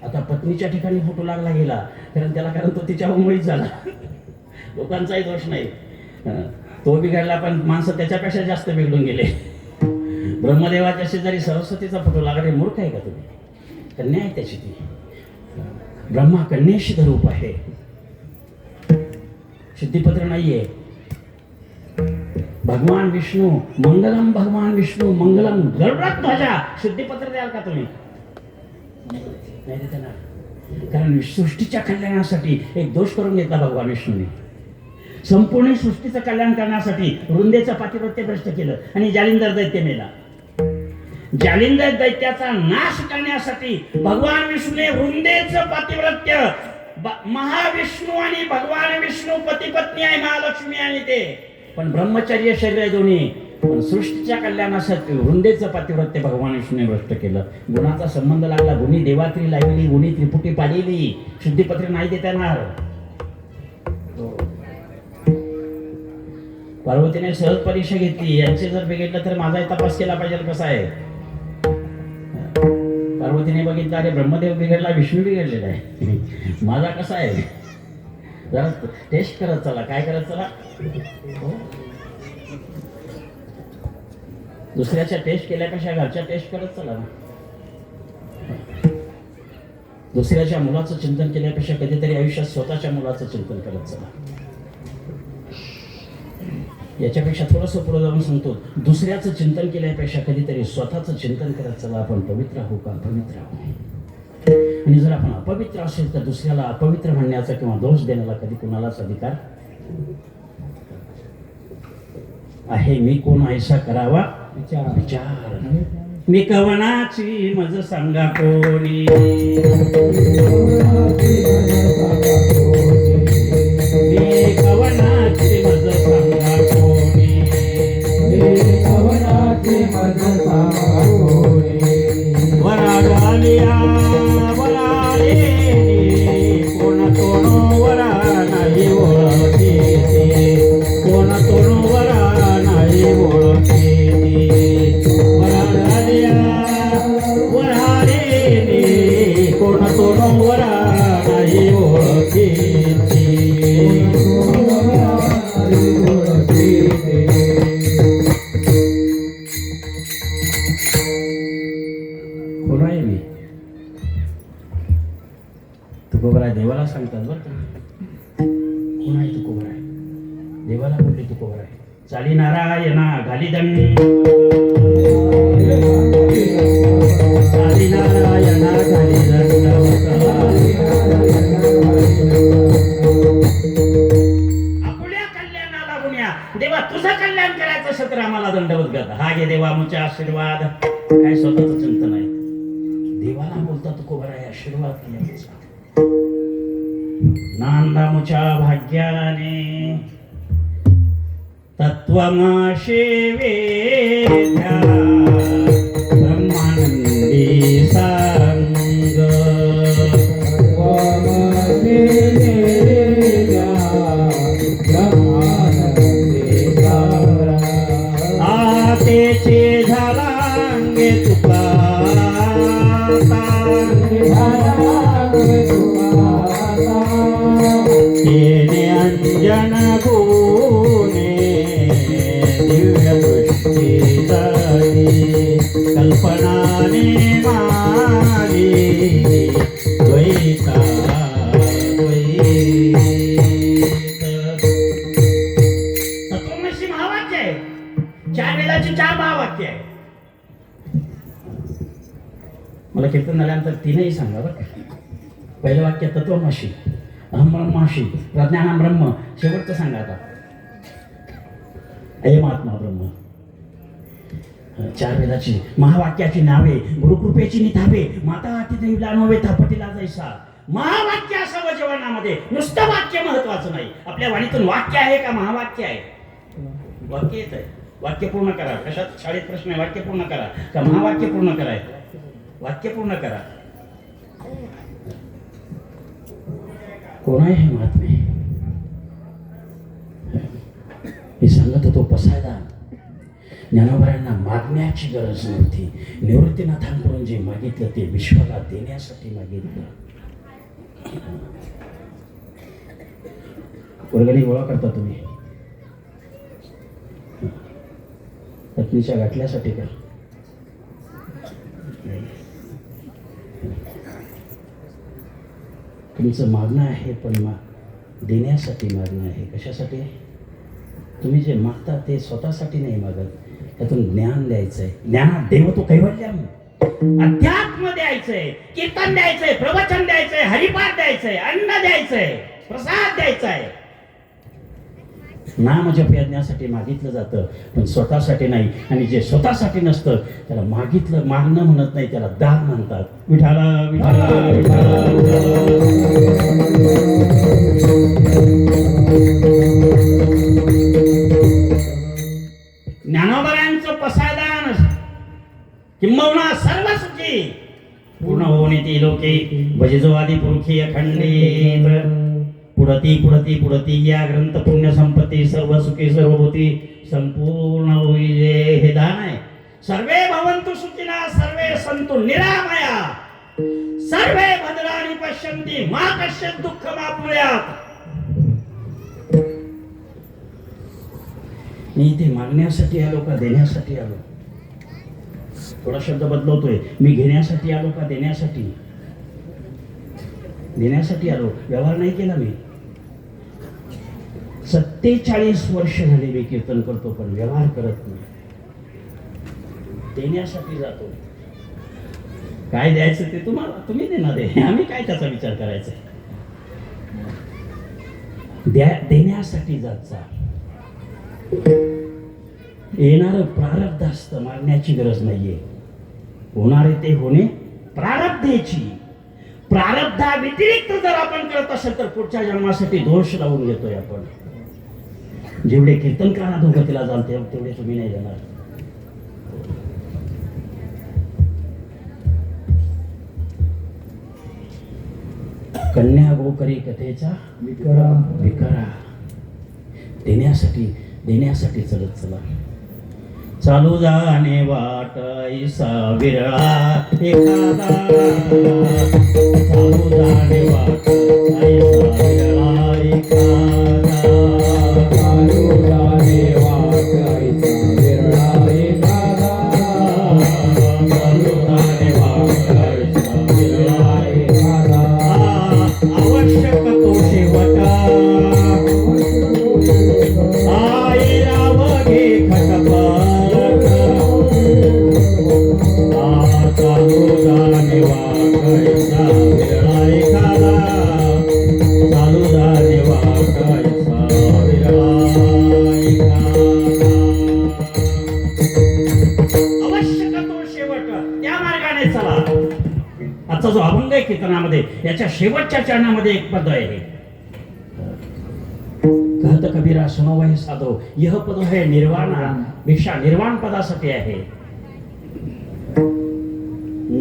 आता पत्नीच्या ठिकाणी फोटो लागला गेला कारण तो तिच्यावर मोहित झाला. लोकांचाही दोष नाही. तो बिघडला पण माणसं त्याच्यापेक्षा जास्त बिघडून गेले. ब्रह्मदेवाच्या शेजारी सरस्वतीचा फोटो लागला. मूर्ख आहे का तुम्ही? कन्या आहे त्याची ती. ब्रह्मा कन्येशी रूप आहे. शुद्धीपत्र नाहीये. भगवान विष्णू मंगलम, भगवान विष्णू मंगलम गरुडात ध्वजा. शुद्धीपत्र द्याल का तुम्ही? नाही देते ना. कारण सृष्टीच्या कल्याणासाठी एक दोष करून घेतला भगवान विष्णूने. संपूर्ण सृष्टीचं कल्याण करण्यासाठी वृंदेचं पातिव्रत्य भ्रष्ट केलं आणि जालिंदर दैत्य मेला. जालिंदर दैत्याचा नाश करण्यासाठी भगवान विष्णूने वृंदेचं पातिव्रत्य. महाविष्णू आणि भगवान विष्णू पती पत्नी आहे, महालक्ष्मी आणि ते पण ब्रह्मचर्य शरीर आहे दोन्ही. पण सृष्टीच्या कल्याणासाठी वृंदेचं पातिव्रत्य भगवान विष्णूने भ्रष्ट केलं. गुणाचा संबंध लागला. गुणी देवात्री लागली, गुणी त्रिपुटी पाडली. शुद्धीपत्र नाही देता येणार. पार्वतीने सहज परीक्षा घेतली. यांचे जर बिघडलं तर माझाही तपास केला पाहिजे. कसा आहे? पार्वतीने बघितलं अरे ब्रह्मदेव बिघडला, विष्णू बिघडलेला आहे. माझा कसा आहे? जरा टेस्ट करत चला. काय करत चला? दुसऱ्याच्या टेस्ट केल्यापेक्षा घरच्या टेस्ट करत चला. दुसऱ्याच्या मुलाचं चिंतन केल्यापेक्षा कधीतरी आयुष्यात स्वतःच्या मुलाचं चिंतन करत चला. याच्यापेक्षा थोडंसं पुढे जाऊन सांगतो, दुसऱ्याचं चिंतन केल्यापेक्षा कधीतरी स्वतःचं चिंतन करत चला. आपण पवित्र हो का? अपवित्र हो. आणि जर आपण अपवित्र असेल तर दुसऱ्याला अपवित्र म्हणण्याचा किंवा दोष देण्याला कधी कुणालाच अधिकार आहे. मी कोण ऐसा करावा विचार. मी कवनाची मज सांगा कोणी. मी कवनाची मज सांगा कोणी. वरागालिया वराले कोण तोण वरा नाही ओळखीते. कोण तोण वरा नाही ओळखीते. वरागालिया वराले कोण तोण वरा नाही ओळखीते. कोण आहे मी? तुकोबराय देवाला सांगतात बरं का. कोण आहे तुकोबराय? देवाला बोलले तुकोबराय. चाली नारायणा घाली दंड. चाली नारायणा घाली दंड. आपल्या कल्याणाला गुण्या देवा तुझं कल्याण करायचं असेल तर आम्हाला दंडवत कर. हा घे देवा मुचे आशीर्वाद. काय स्वतःच चिंतन आहे. देवाला बोलता तुकोबराय आशीर्वाद केल्याचा. नांदामुच्या भाग्याने तत्वमाशे वेद्या ब्रह्मानंदी सांग. आतेचे झाला अंगे तुका. अर्पणाने मागे द्वैता तत्वमसी महावाक्य आहे. 4 वेळाची 4 महावाक्य आहे. मला कीर्तन झाल्यानंतर 3ही सांगा बरं का. पहिलं वाक्य तत्वमसी, अहम ब्रह्माशी, प्रज्ञानम ब्रह्म. शेवटचं सांगा आता, अयम आत्मा ब्रह्म. 4 वेदाची महावाक्याची नावे, गुरुकृपेची निधावे, माता अतिथीला नव्हे थापटीला जैसा. महावाक्य असावं जीवनामध्ये. नुसतं वाक्य महत्वाचं नाही. आपल्या वाणीतून वाक्य आहे का महावाक्य आहे? वाक्य येत आहे. वाक्य पूर्ण करा. कशात शाळेत प्रश्न आहे, वाक्य पूर्ण करा का महावाक्य पूर्ण कराय? वाक्य पूर्ण करा. कोण आहे हे महात्मे? मी सांगत होतो पसायदान. ज्ञानोबरांना मागण्याची गरज नव्हती. निवृत्तीनाथांकडून जे मागितलं ते विश्वाला देण्यासाठी मागितलं. वर्गणी गोळा करता तुम्ही पत्नीच्या गाठल्यासाठी का? तुमचं मागणं आहे, पण देण्यासाठी मागणं आहे. कशासाठी? तुम्ही जे मागता ते स्वतःसाठी नाही मागत. त्यातून ज्ञान द्यायचंय. ज्ञानात देव तो कैवल्यम, अध्यात्म द्यायचंय, कीर्तन द्यायचंय, प्रवचन द्यायचंय, हरिपाठ द्यायचंय, अन्न द्यायचंय, प्रसाद द्यायचाय. नाम जप यज्ञासाठी मागितलं जातं, पण स्वतःसाठी नाही. आणि जे स्वतःसाठी नसतं त्याला मागणं म्हणत नाही, त्याला दान म्हणतात. विठाला विठाला विठाला. ज्ञानोबरांचं पसायदान किंबहुना सर्व सुखी पूर्ण होऊन येते लोके भजजो आदी पुरुषी अखंडित. पुढती पुढती पुढती या ग्रंथ पुण्य संपत्ती सर्व सुखी सर्वभूती संपूर्ण होईजे. हे दान आहे. सर्वे भवन्तु सुखिनः सर्वे सन्तु निरामया सर्वे भद्राणि पश्यन्ति मा कश्चित् दुःखमाप्नुयात्. मी इथे मागण्यासाठी आलो का देण्यासाठी आलो? थोडा शब्द बदलवतोय. मी घेण्यासाठी आलो का देण्यासाठी? देण्यासाठी आलो. व्यवहार नाही केला मी. 47 वर्ष झाली मी कीर्तन करतो, पण व्यवहार करत नाही. देण्यासाठी जातो. काय द्यायचं ते तुम्ही देणार आहे. आम्ही काय त्याचा विचार करायचा? देण्यासाठी जात जा. येणारं प्रारब्ध असतं, मागण्याची गरज नाहीये. होणारे ते होणे प्रारब्धेची. प्रारब्धा व्यतिरिक्त जर आपण करत असेल तर पुढच्या जन्मासाठी दोष लावून घेतोय आपण. जेवढे कीर्तनकारांना धोगतीला जाल तेवढे तुम्ही नाही जाणार. कन्या गोकरी कथेचा विकरा. देण्यासाठी चलत चला. चालू जाणे वाट ऐसा विरळा एखादा. चालू जाणे वाट ऐसा विरळा एखादा. चालू जाणे वाट ऐसा विरळा एखादा. चालू जाणे वाट ऐसा विरळा एखादा. आवश्यक तो शेवटा आजचा जो अभंग आहे कीर्तनामध्ये, याच्या शेवटच्या चरणामध्ये एक पद आहे. कहत कबीरा सुनो वही साधो, यह पद है निर्वाण. भिक्षा निर्वाण पदासाठी आहे.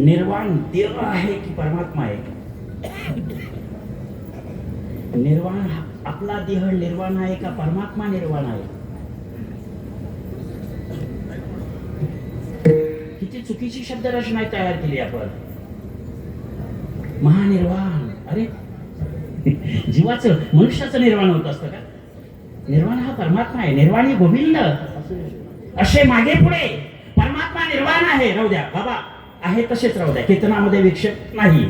निर्वाण देव आहे की परमात्मा आहे? निर्वाण आपला देह निर्वाण आहे का परमात्मा निर्वाण आहे? किती चुकीची शब्दरचना तयार केली आपण. महानिर्वाण. अरे जीवाचं मनुष्याचं निर्वाण होत असतं का? निर्वाण हा परमात्मा आहे. निर्वाणी गोविंद असे मागे पुढे परमात्मा आत्मा निर्वाण आहे, राहू द्या बाबा, आहे तसेच राहू द्या, कीर्तनामध्ये विक्षेप नाही,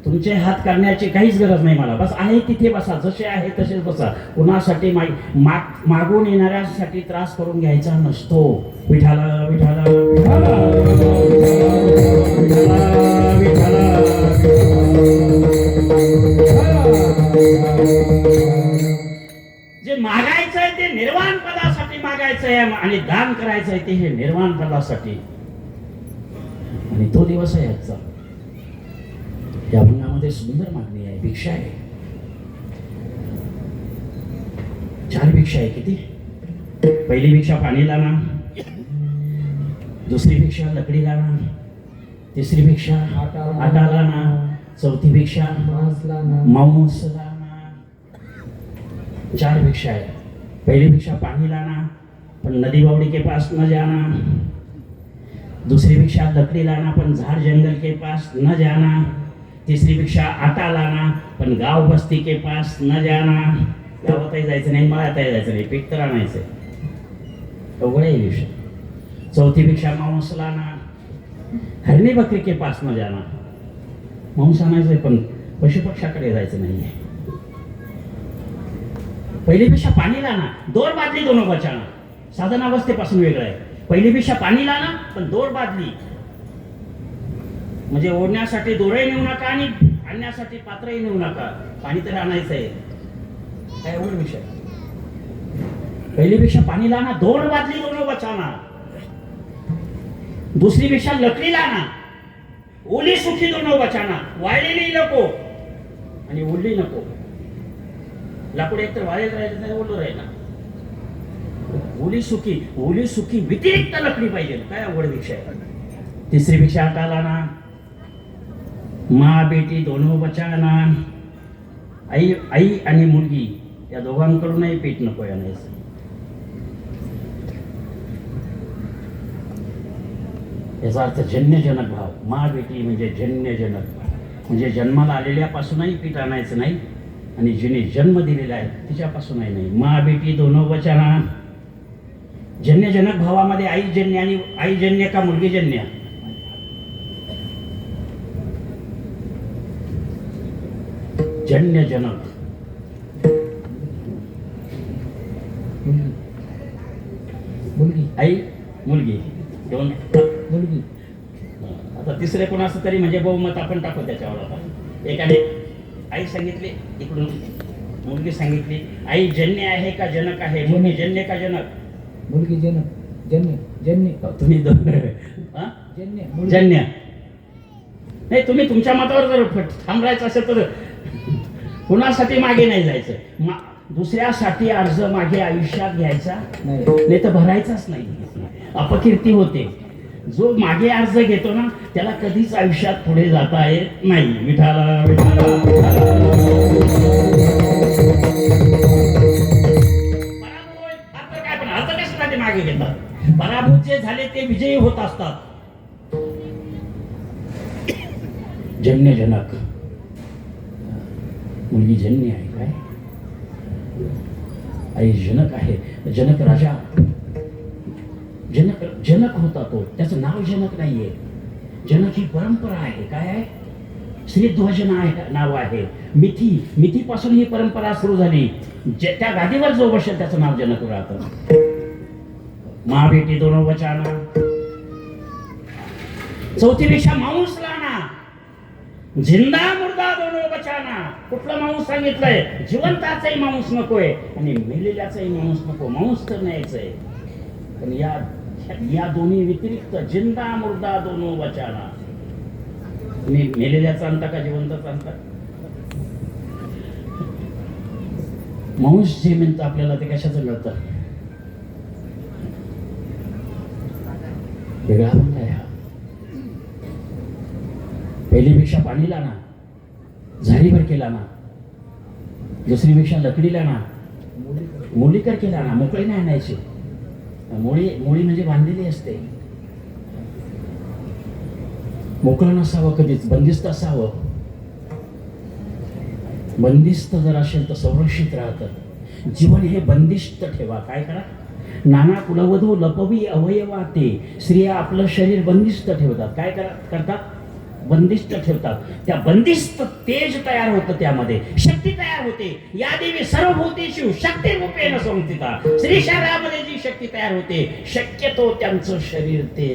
तुमचे हात करण्याची काहीच गरज नाही मला, बस आहे तिथे बसा, जसे आहे तसेच बसा. कुणासाठी मागून येणाऱ्यासाठी त्रास करून घ्यायचा नसतो. विठाला विठाला विठाला विठाला जे मागायचंय ते निर्वाण पदासाठी मागायचंय आणि दान करायचंय ते हे निर्वाण पदासाठी. आणि तो दिवस आहे आजचा. या अभंगामध्ये सुंदर मागणी आहे, भिक्षा आहे, 4 भिक्षा आहे. किती? पहिली भिक्षा पाणीला ना, दुसरी भिक्षा लकडीला ना, तिसरी भिक्षा आटाला ना, चौथी भिक्षा मांसला ना. 4 भिक्षा आहे. पहिली भिक्षा पाणीला ना, पण नदी बावड़ी के पास न जाना. दूसरी भिक्षा लकड़ी लाना, पण झाड़ जंगल के पास न जाना. तीसरी भिक्षा आटा लाना, पण गाव बस्ती के पास न जाना. गावातही जायचं नाही, मळ्यातही जायचं नाही, पीठ तर आणायचंय. अवघड आहे विषय. चौथी भिक्षा मांस लाना, हरणी बकरी के पास न जाना. मांस आणायचंय पण पशुपक्षाकडे जायचं नाहीये. पहिली भिक्षा पाणी लाना, 2 बादली दोनों बचाना. साधनावस्थेपासून वेगळं आहे. पहिली भिक्षा पाणी लाना, पण 2 बादली, म्हणजे ओढण्यासाठी दोरही नेऊ नका आणि आणण्यासाठी पात्रही नेऊ नका. पाणी तर आणायचं आहे. काय एवढं विषय. पहिली भिक्षा पाणी लाना, 2 बादली दोनों बचाना. दुसरी भिक्षा लकड़ी लाना, ओली सुखी दोनों बचाना. वाळलेली नको आणि ओली नको. लाकूड एकतर वाळेल राहिलं नाही, ओलं राहील ना. ओली सुखी व्यतिरिक्त लकडी पाहिजे. काय अवघड भिक्षा आहे. तिसरी भिक्षा आटा लाना, माँ बेटी दोनों बचाना. आई आणि मुलगी या दोघांकडूनही पीठ नको आणायचं. याचा अर्थ जन्यजनक भाव. माँ बेटी म्हणजे जन्यजनक भाव, म्हणजे जन्माला आलेल्यापासूनही पीठ आणायचं नाही आणि जिने जन्म दिलेला आहे तिच्यापासूनही नाही. माँ बेटी दोनों बचाना. जन्यजनक भावामध्ये आई जन्य आणि आई जन्य का मुलगी जन्य. जन्यजनक मुलगी, आई मुलगी दोन मुलगी. आता तिसरे कोण असं तरी म्हणजे बहुमत आपण टाकू त्याच्यावर. आता एकाने आई सांगितली, इकडून मुलगी सांगितली. आई जन्य आहे का जनक आहे. मुलगी जन्य का जनक. मुलगी जनक. जन्य तुम्ही जन्य नाही. तुम्ही तुमच्या मतावर जर थांबायचं असेल तर कुणासाठी मागे नाही जायचं. दुसऱ्यासाठी अर्ज मागे आयुष्यात घ्यायचा नाही तर भरायचाच नाही. अपकीर्ती होते. जो मागे अर्ज घेतो ना त्याला कधीच आयुष्यात पुढे जाता येत नाही. विठाला विठाला काय पण अर्ज कशासाठी मागे घेतात. पराभूत जे झाले ते विजयी होत असतात. जन्यजनक मुलगी जन्य आहे. काय आई जनक आहे. जनक राजा जनक होता तो. त्याचं नाव जनक नाहीये. जनक ही परंपरा आहे. काय आहे. श्रीध्वज नाव आहे. मिथीपासून ही परंपरा सुरू झाली. त्या गादीवर जो बसेल त्याचं नाव जनक राहतं. माँ बेटी दोनों बचाना. चौथी भिक्षा मांस लाना, जिंदा मुर्दा दोनों बचाना. कुठलं मांस सांगितलंय. जिवंताचाही मांस नकोय आणि मेलेल्याचाही मांस नको. मांस तर न्यायचंय पण या दोन्ही व्यतिरिक्त जिंदा मुर्दा दोनों बचाना. तुम्ही मेलेल्याचा आणता का जिवंताचा आणता. मांस जे मिळतं आपल्याला ते कशाचं मिळतं. वेगळा अभंग आहे हा. पहिली भिक्षा पाणी लाना, झाडीवर केला ना. दुसरी भिक्षा लकडी लाना, मोडी करके लाना. मोकळी नाही आणायची. मोळी म्हणजे बांधलेली असते. मोकळं नसावं कधीच. बंदिस्त असावं. बंदिस्त जर असेल तर संरक्षित राहतं. जीवन हे बंदिस्त ठेवा. काय करा. नाना कुलवधू लपवी अवयवाते स्त्रिया आपलं शरीर बंदिस्त ठेवतात. काय करतात? बंदिस्त ठेवतात. त्या बंदिस्त तेज तयार होतं, त्यामध्ये शक्ती तयार होते. या देवी सर्वभूतेषु शक्ती रूपेण संस्थिता. स्त्री शरीरामध्ये जी शक्ती तयार होते, शक्यतो त्यांचं शरीर ते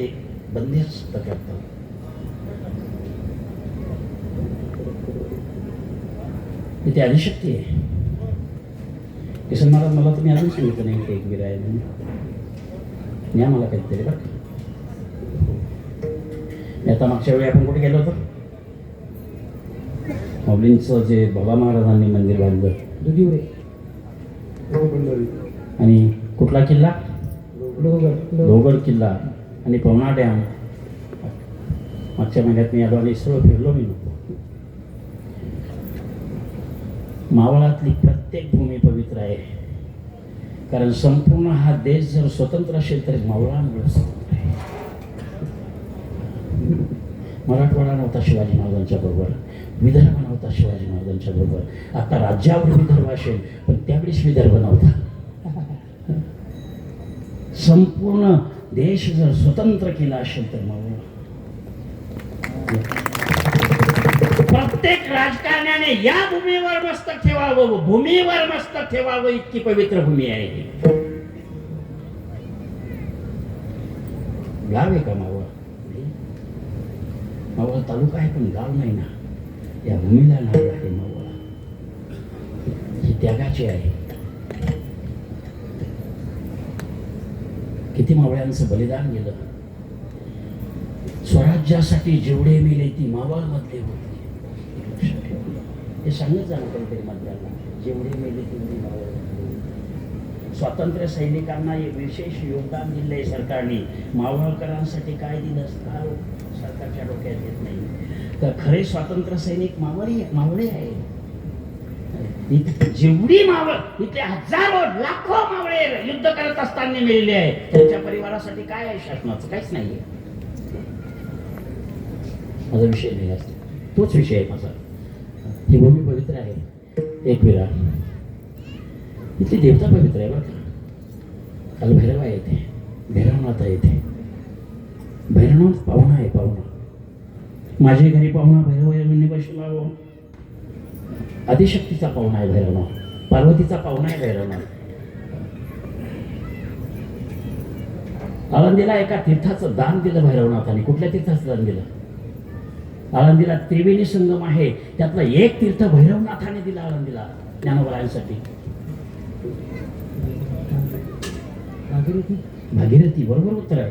बंदिस्त करतं. इथे आदिशक्ती आहे. किसन महाराज, मला तुम्ही अजून सांगितलं नाही की एक वीर आहे म्हणून. न्या मला काहीतरी बरं. आता मागच्या वेळी आपण कुठे गेलो होतो? माऊलींचं जे बाबा महाराजांनी मंदिर बांधलं, दुधीवरे, आणि कुठला किल्ला? लोहगड. लोहगड किल्ला आणि पवना डॅम. मागच्या महिन्यात मी आलो आणि सर्व फिरलो मी नको. मावळातली प्रत्येक भूमी पवित्र आहे, कारण संपूर्ण हा देश जर स्वतंत्र असेल तर मावळांमुळे स्वतंत्र आहे. मराठवाडा नव्हता शिवाजी महाराजांच्या बरोबर, विदर्भ नव्हता शिवाजी महाराजांच्या बरोबर. आता राज्यावर विदर्भ असेल, पण त्यावेळेस विदर्भ नव्हता. संपूर्ण देश जर स्वतंत्र केला असेल तर मावळ. प्रत्येक राजकारण्याने या भूमीवर मस्तक ठेवावं, भूमीवर मस्तक ठेवावं, इतकी पवित्र भूमी आहे ही. गाव आहे का मावळ? मावळ तालुका आहे पण गाव नाही ना. या भूमीला नाव आहे मावळ. ही त्यागाची आहे. किती मावळ्यांचं बलिदान गेलं. स्वराज्यासाठी जेवढे मेले ती मावळ मधले होते. हे सांगत जाणं कधीतरी मंत्र्यांना, जेवढे मेले तेवढे मावळ. स्वातंत्र्य सैनिकांना एक विशेष योगदान दिलंय सरकारने. मावळकरांसाठी काय दिलं असतं सरकारच्या डोक्यात येत नाही. तर खरे स्वातंत्र्य सैनिक मावळे आहे. जेवढी मावळ, इथले हजारो लाखो मावळे युद्ध करत असताना मेलेले आहे. त्यांच्या परिवारासाठी काय आहे शासनाचं? काहीच नाहीये. माझा विषय नाही असतो, तोच विषय आहे माझा. ही भूमी पवित्र आहे. एक विरा इथली देवता पवित्र आहे बरं का. काल भैरवा येते, भैरवनाथ येते. भैरवनाथ पाहुणा आहे, पाहुणा. माझ्या घरी पाहुणा भैरवनी बसला. आदिशक्तीचा पाहुणा आहे भैरवनाथ, पार्वतीचा पाहुणा आहे भैरवनाथ. आळंदीला एका तीर्थाचं दान दिलं भैरवनाथाने. कुठल्या तीर्थाचं दान दिलं? आळंदीला त्रिवेणी संगम आहे, त्यातलं एक तीर्थ भैरवनाथाने दिलं आळंदीला ज्ञानोबारायांसाठी. भागीरथी, बरोबर उत्तर आहे.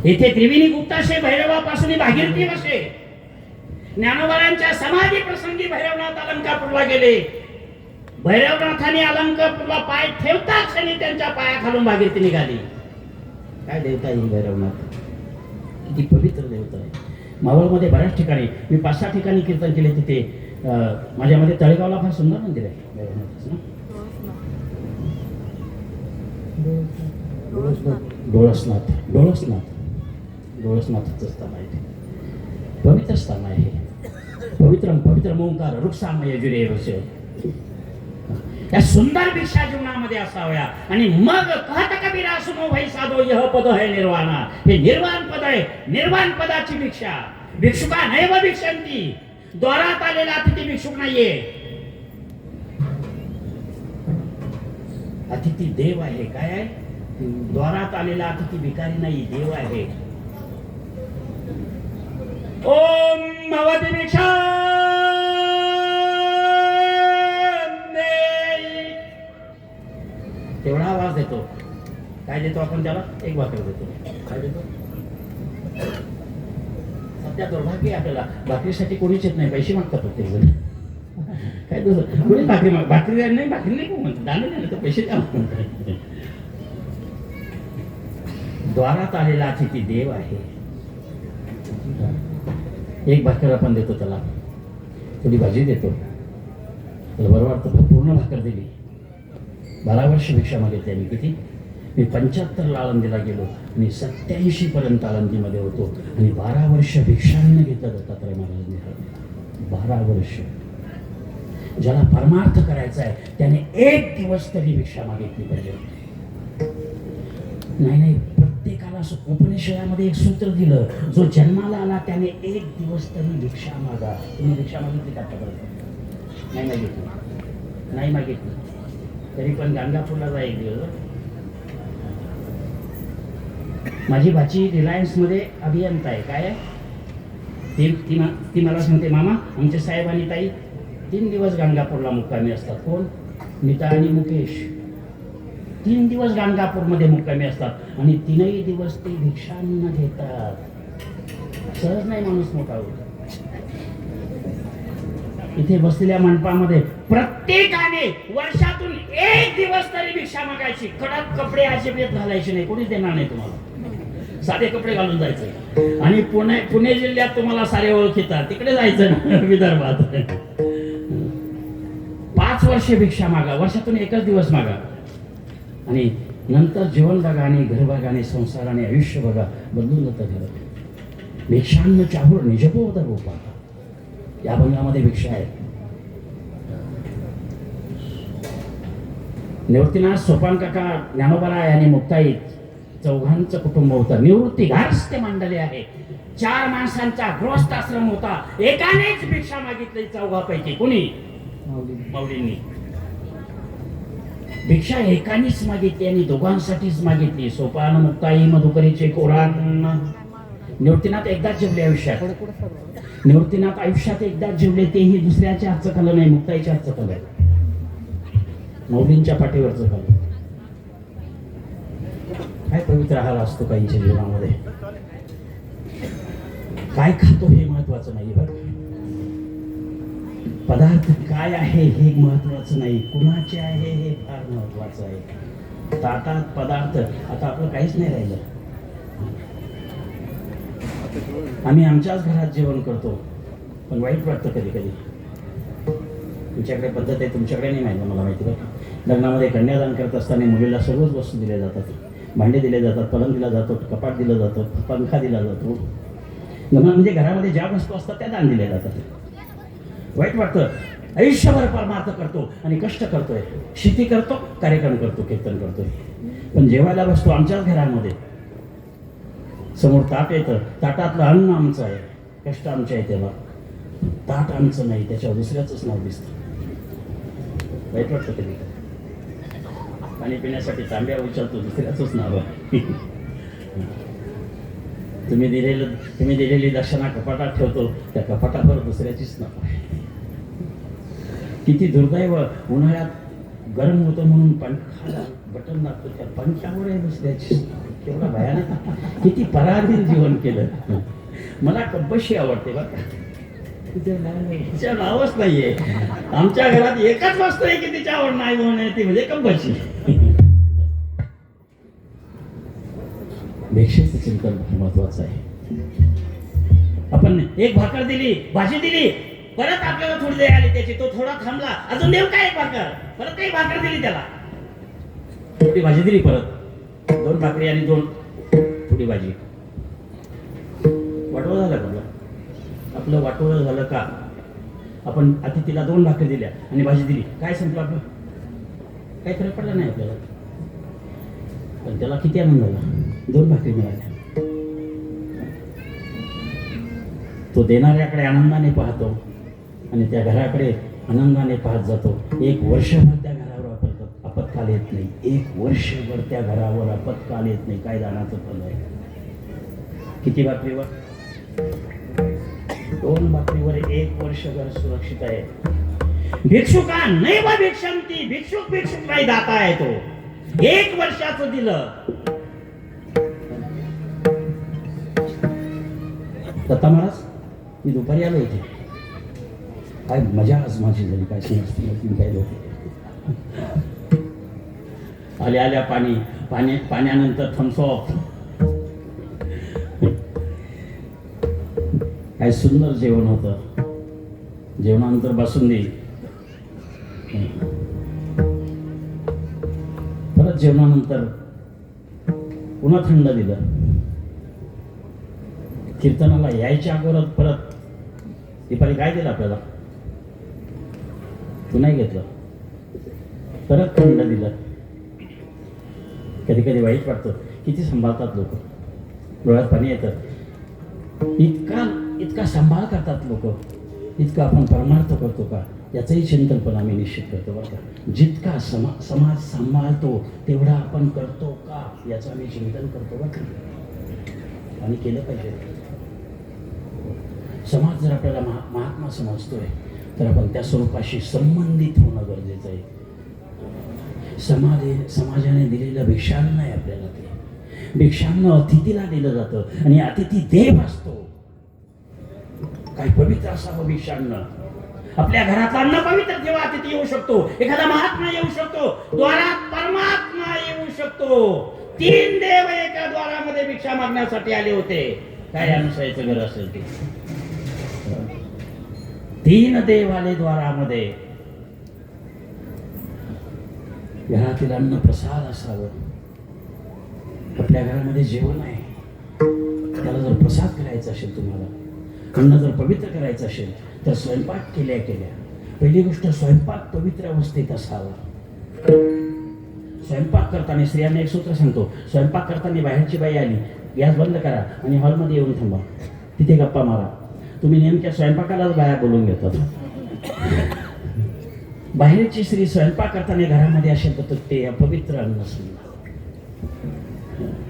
येथे त्रिवेणी गुप्ताशे भैरवापासून भागीरथी वसे. ज्ञानोबारायांच्या समाधी प्रसंगी भैरवनाथ अलंकापूरला गेले. भैरवनाथाने अलंकापूरला पाय ठेवताच आणि त्यांच्या पायाखालून भागीरथी निघाली. काय देवता ही भैरवनाथ, किती पवित्र देवता आहे. मावळमध्ये बऱ्याच ठिकाणी मी 5-6 ठिकाणी कीर्तन केले. तिथे माझ्यामध्ये तळेगावला फार सुंदर मंदिर आहे भैरवनाथाचं ना. डोळसनाथचं स्थान आहे. पवित्र स्थान आहे. पवित्र ओंकार वृक्षामय जुरे वसे. या सुंदर भिक्षा जीवनामध्ये असाव्या. आणि मग कहत कबीरा सुनो भाई साधो यह पद है निर्वाणा. हे निर्वाण पद आहे. निर्वाण पदाची भिक्षा. भिक्षुका नैव भिक्षंती. द्वारात आलेला अतिथी भिक्षुक नाहीये. अतिथी देव आहे. काय आहे? द्वारात आलेला अतिथी भिकारी नाही, देव आहे. ओम भवती भिक्षा तेवढा आवाज देतो. काय देतो आपण त्याला? एक भाकर देतो. काय देतो? सध्या दुर्भाग्य आपल्याला भाकरीसाठी कोणीच येत नाही. पैसे मागतात प्रत्येक जण. काय दुसरं कोणी भाकरी नाही, भाकरी नाही कोण म्हणतात. दाणे नाही तर पैसे द्या म्हणतात. द्वारात आलेला अतिथी देव आहे. एक भाकर आपण देतो त्याला, थोडी भाजी देतो, त्याला बरं वाटतं. पूर्ण भाकर दिली. 12 वर्ष भिक्षा मागितली आम्ही. किती? मी 75ला आळंदीला गेलो आणि 87 पर्यंत आळंदीमध्ये होतो. आणि 12 वर्ष भिक्षांना घेतलं दत्तात्रय महाराजांनी. 12 वर्ष. ज्याला परमार्थ करायचा आहे त्याने एक दिवस तरी भिक्षा मागितली पाहिजे. नाही, प्रत्येकाला उपनिषदामध्ये एक सूत्र दिलं, जो जन्माला आला त्याने एक दिवस तरी भिक्षा मागा. तुम्ही भिक्षा मागितली का आतापर्यंत? नाही मागितली. तरी पण गाणगापूरला जा एक दिवस. माझी भाची रिलायन्समध्ये अभियंता आहे. काय आहे ती मला सांगते, मामा आमचे साहेब आणि ताई 3 दिवस गाणगापूरला मुक्कामी असतात. कोण? नीता आणि मुकेश. 3 दिवस गाणगापूरमध्ये मुक्कामी असतात आणि 3ही दिवस ते भिक्षा न घेतात. सहज नाही माणूस मोठा होत. इथे बसलेल्या मंडपामध्ये प्रत्येकाने वर्षातून 1 दिवस तरी भिक्षा मागायची. कडक कपडे अजिबात घालायचे नाही. कोणीच देणार नाही तुम्हाला. साधे कपडे घालून जायचे. आणि पुणे जिल्ह्यात तुम्हाला सारे ओळखीतात, तिकडे जायचं ना विदर्भात. 5 वर्षे भिक्षा मागा, वर्षातून 1च दिवस मागा. आणि नंतर जीवन बघा आणि घर बघा आणि संसार आणि आयुष्य बघा, बदलून जातं घर. भिक्षान्न चाहूर निजपोवता गोपा, या अभंगामध्ये भिक्षा आहे. निवृत्तीनाथ, सोपान काका, ज्ञानोबराय आणि मुक्ताई चौघांचं कुटुंब होतं. निवृत्ती घारस्ते मांडले आहे. 4 माणसांचा गृहस्थ आश्रम होता. एकानेच भिक्षा मागितली चौघापैकी. कुणी? माऊलींनी. भिक्षा एकानेच मागितली आणि दोघांसाठीच मागितली. सोपान, मुक्ताई, मधुकरीचे कोरान. निवृत्तीनाथ एकदाच जेवले आयुष्यात. निवृत्तीनाथ आयुष्यात एकदाच जेवले, तेही दुसऱ्याच्या हातचं खाल्लं नाही, मुक्ताईच्या हातचं खाल्लं, माऊलींच्या पाठीवरचं खाल्लं. काय पवित्र आहार असतो काहींच्या जीवनामध्ये. काय खातो हे महत्वाचं नाही बरं. पदार्थ काय आहे हे महत्वाचं नाही, कुणाचे आहे हे फार महत्वाचं आहे. ताटात पदार्थ, आता आपलं काहीच नाही राहिलं. आम्ही आमच्याच घरात जेवण करतो, पण वाईट वाटतं कधी कधी. तुमच्याकडे पद्धत आहे, तुमच्याकडे नाही माहिती मला माहिती बरं. लग्नामध्ये कन्यादान करत असताना मुलीला सर्वच वस्तू दिल्या जातात. भांडे दिले जातात, पलंग दिला जातो, कपाट दिलं जातं, पंखा दिला जातो. म्हणजे घरामध्ये ज्या वस्तू असतात त्या दान दिल्या जातात. वाईट वाटतं. आयुष्यभर परमार्थ करतो आणि कष्ट करतोय, शेती करतो, कार्यक्रम करतो, कीर्तन करतोय, पण जेवायला बसतो आमच्याच घरामध्ये. समोर ताट येतं, ताटातलं अन्न आमचं आहे, कष्ट आमचे आहे, तेव्हा ताट आमचं नाही, त्याच्यावर दुसऱ्याच नाव दिसतं. वाईट वाटतं कधी. पाणी पिण्यासाठी तांब्या उचलतो, दुसऱ्याच नाव आहे. तुम्ही दिलेली दक्षिणा कपाटात ठेवतो, त्या कपाटावर दुसऱ्याचीच नाव आहे. किती दुर्दैव. उन्हाळ्यात गरम होतं म्हणून पंखाला बटन लागतो, त्या पंख्यावर आहे दुसऱ्याची. केवढा भयानक. किती पराधीन जीवन केलं. मला कब्बशी आवडते बरं. तिच्या नावच नाहीये. आमच्या घरात एकच वस्तू आहे की तिच्या आवड नाही म्हणून, ती म्हणजे कब्बशी. भिक्षेचं चिंतन महत्वाचं आहे. आपण एक भाकर दिली, भाजी दिली, परत आपल्याला थोडी दे आली त्याची, तो थोडा थांबला, अजून देऊ काय भाकर, परत काही भाकर दिली त्याला, थोडी भाजी दिली, परत 2 भाकरी आणि 2 थोडी भाजी. वाटोळं झालं का आपलं? वाटोळं झालं का? आपण अतिथीला 2 भाकरी दिल्या आणि भाजी दिली, काय संपलं आपलं? काही फरक पडला नाही आपल्याला, पण त्याला किती आनंद झाला, 2 भाकरी मिळाल्या. तो देणाऱ्याकडे आनंदाने पाहतो आणि त्या घराकडे आनंदाने पाहत जातो. 1 वर्षभर त्या घरावर आपत्काल येत नाही. 1 वर्षभर त्या घरावर आपत्काल येत नाही. काय दानाचं फल आहे. किती भाकरीवर? 2 भाकरीवर 1 वर्षभर सुरक्षित आहे. भिक्षुका नैव भिक्षंती, भिक्षुक नाही, दाता आहे तो. 1 वर्षाचं दिलं. दत्ता महाराज, मी दुपारी आलो होते, काय मजा आज माझी झाली, काय सांगितलं होते. आल्या पाण्यानंतर थम्सअप, काय सुंदर जेवण होतं. जेवणानंतर बासुंदी, परत जेवणानंतर पुन्हा थंड दिलं. कीर्तनाला यायच्या अगोदर परत दुपारी काय दिलं आपल्याला? तू नाही घेतलं, परत थंड दिलं. कधी कधी वाईट वाटतं किती सांभाळतात लोक, डोळ्यात पाणी येतं. इतका सांभाळ करतात लोक, इतका आपण परमार्थ करतो का याचंही चिंतन पण आम्ही निश्चित करतो बरं का. जितका समाज सांभाळतो तेवढा आपण करतो का याचं आम्ही चिंतन करतो बरं का. आणि केलं पाहिजे. समाज जर आपल्याला महात्मा समजतोय तर आपण त्या स्वरूपाशी संबंधित होणं गरजेचं आहे. समाजाने दिलेलं भिक्षान्न आहे आपल्याला. ते भिक्षान्न अतिथीला दिलं जातं आणि अतिथी देव असतो. काही पवित्र असावं भिक्षान्न. आपल्या घरातला अन्न पवित्र तेव्हा अतिथी येऊ शकतो. एखादा महात्मा येऊ शकतो, द्वारात परमात्मा येऊ शकतो. 3 देव एका द्वारामध्ये भिक्षा मागण्यासाठी आले होते. काय अनुसयाचं घर असेल ते. 3 देव आले द्वारामध्ये. घरातील अन्न प्रसाद असावं. आपल्या घरामध्ये जेवण आहे, त्याला जर प्रसाद करायचा असेल, तुम्हाला अन्न जर पवित्र करायचं असेल तर स्वयंपाक केल्या पहिली गोष्ट स्वयंपाक पवित्र अवस्थेत असावा. स्वयंपाक करताना स्त्रियांना एक सूत्र सांगतो, स्वयंपाक करताना बाहेरची बाई आली, गॅस बंद करा आणि हॉलमध्ये येऊन थांबा, तिथे गप्पा मारा. तुम्ही नेमक्या स्वयंपाकालाच बाया बोलून घेतात. बाहेरची स्त्री स्वयंपाक करताना घरामध्ये असेल तर ते अपवित्र अन्न समजा.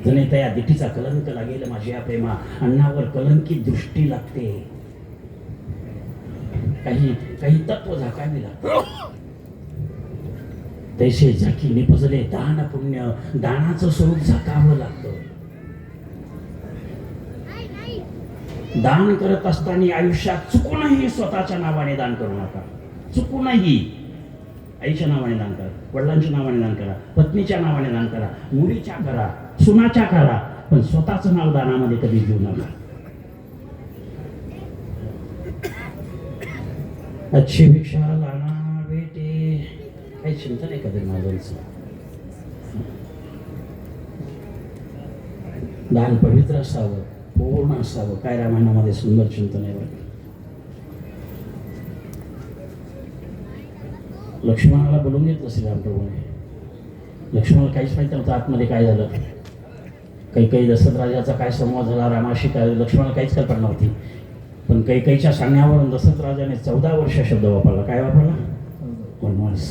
जणे त्या दिठीचा कलंक लागेल माझ्या प्रेमा, अन्नावर कलंकित दृष्टी लागते. काही तत्व झाकावी लागतं. तैसे झाकी निपजले दान पुण्य, दानाचं स्वरूप झाकावं लागतं. दान करत असताना आयुष्यात चुकूनही स्वतःच्या नावाने दान करू नका. चुकूनही आईच्या नावाने दान करा, वडिलांच्या नावाने दान करा, पत्नीच्या नावाने दान करा, मुलीच्या करा, सुनाच्या करा, पण स्वतःचं नाव दानामध्ये कधी देऊ नका. अच्छी भिक्षा लाना बेटे, काही चिंता नाही कधी माझं. दान पवित्र असावं, पूर्ण असावं. काय रामायणामध्ये सुंदर चिंतन आहे बरं. लक्ष्मणाला बोलून घेतलं श्रीरामप्रभूने. लक्ष्मणाला काहीच माहिती नव्हतं आतमध्ये काय झालं. कैकेयी दशरथ राजाचा काय संवाद झाला रामाशी, काय लक्ष्मणाला काहीच कल्पना नव्हती. पण कैकेयीच्या सांगण्यावरून दशरथ राजाने 14 वर्ष शब्द वापरला. काय वापरला? वनवास.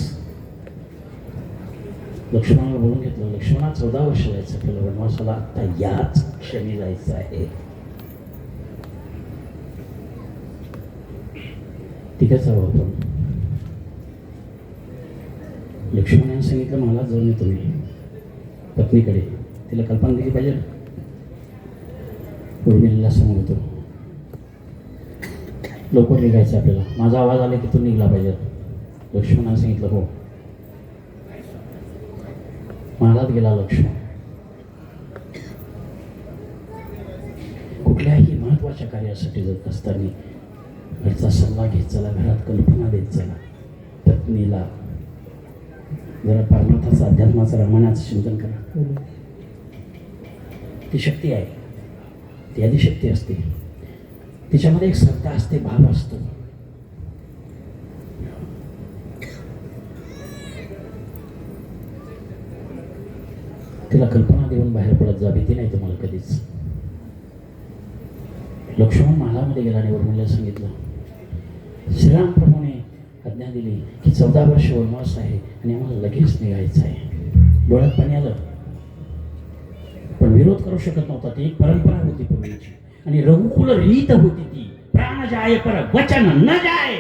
लक्ष्मणाला बोलून घेतलं, लक्ष्मणा 14 वर्ष जायचं आपल्याला वनवासाला, आता याच क्षणी जायचं आहे. तिकच हवं आपण. लक्ष्मणाने सांगितलं मला जाऊन तुम्ही पत्नीकडे. तिला कल्पना दिली पाहिजे. उर्मिलेला सांगतो लवकर निघायचं आपल्याला, माझा आवाज आला की तू निघला पाहिजे. लक्ष्मणाने सांगितलं हो. महालात गेला लक्ष्मण. कुठल्याही महत्वाच्या कार्यासाठी जात असताना घरचा सल्ला घेत चला, घरात कल्पना देत चला. पत्नीला जरा परमार्थाचं, अध्यात्माचं, रामायणाचं चिंतन करा. ती शक्ती आहे, ती आदिशक्ती असते. तिच्यामध्ये एक श्रद्धा असते, भाव असतो. तिला कल्पना देऊन बाहेर पडत जा, भीती नाही तुम्हाला कधीच. लक्ष्मण महालामध्ये गेला आणि उर्मिला सांगितलं, श्रीराम प्रभूने आज्ञा दिली की 14 वर्ष वनवास आहे आणि आम्हाला लगेच निघायचं आहे. डोळ्यात पाणी आलं, पण विरोध करू शकत नव्हता. ती एक परंपरा होती पूर्वीची आणि रघुकुल रीत होती ती. प्राण जाय पर वचन न जाय.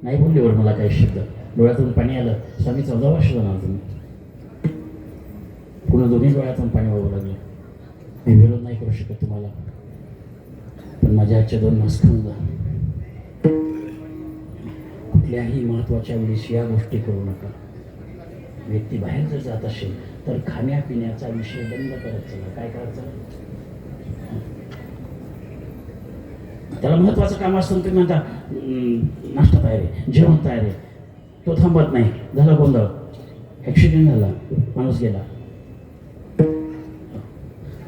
नाही बोलली वर मला काही शब्द. डोळ्यातून पाणी आलं. स्वामी 14 वर्ष जाणार तुम्ही. पुन्हा दोन्ही डोळ्यातून पाणी वाहू लागलं. मी विरोध नाही करू शकत तुम्हाला, पण माझ्या आजच्या 2 नसखंद. कुठल्याही महत्वाच्या वेळेस या गोष्टी करू नका. व्यक्ती बाहेर जर जात असेल तर खाण्यापिण्याचा विषय बंद करत चला. काय करायचं? त्याला महत्वाचं काम असतं, तुम्ही म्हणता नाश्ता तयार आहे, जेवण तयार आहे, तो थांबत नाही. झाला गोंधळ, ॲक्सिडेंट झाला, माणूस गेला.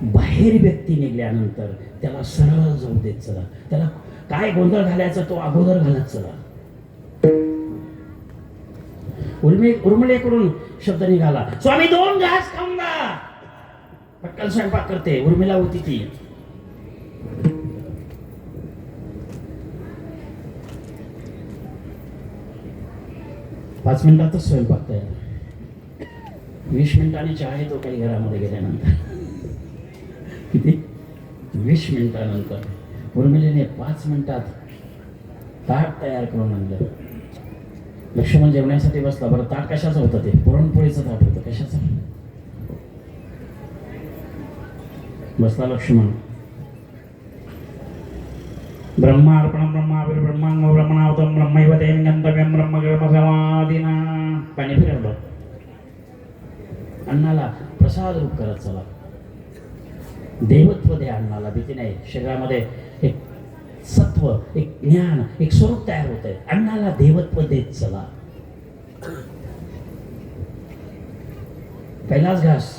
बाहेर व्यक्ती निघल्यानंतर त्याला सरळ जाऊ देत चला. त्याला काय गोंधळ घालायचा तो अगोदर घालत चला. उर्मिलेकडून शब्द निघाला, स्वामी 2 घास खाऊन जा. पटकन स्वयंपाक करते. उर्मिला होती ती. पाच मिनिटातच स्वयंपाक तयार. 20 मिनिटांनी चहा येतो काही घरामध्ये गेल्यानंतर. किती? 20 मिनिटानंतर उर्मिलेने 5 मिनिटात ताट तयार करून आणलं. लक्ष्मण जेवण्यासाठी बसला. बरं, ताट कशाचं होतं? ते पुरणपोळीचं ताट होतं. कशाचं? बसला लक्ष्मण. ब्रह्मार्पणं ब्रह्माविर ब्रह्मांग ब्रह्मणावतं ब्रह्मैव तेन गंतव्यं ब्रह्मगर्भसमाधिना. पाणी फिरवलं. अण्णाला प्रसाद रूप करत चला. देवत्व द्या अण्णाला, भीती नाही. शरीरामध्ये एक सत्व, एक ज्ञान, एक स्वरूप तयार होत आहे. अण्णाला देवत्व देत चला. पहिलाच घास,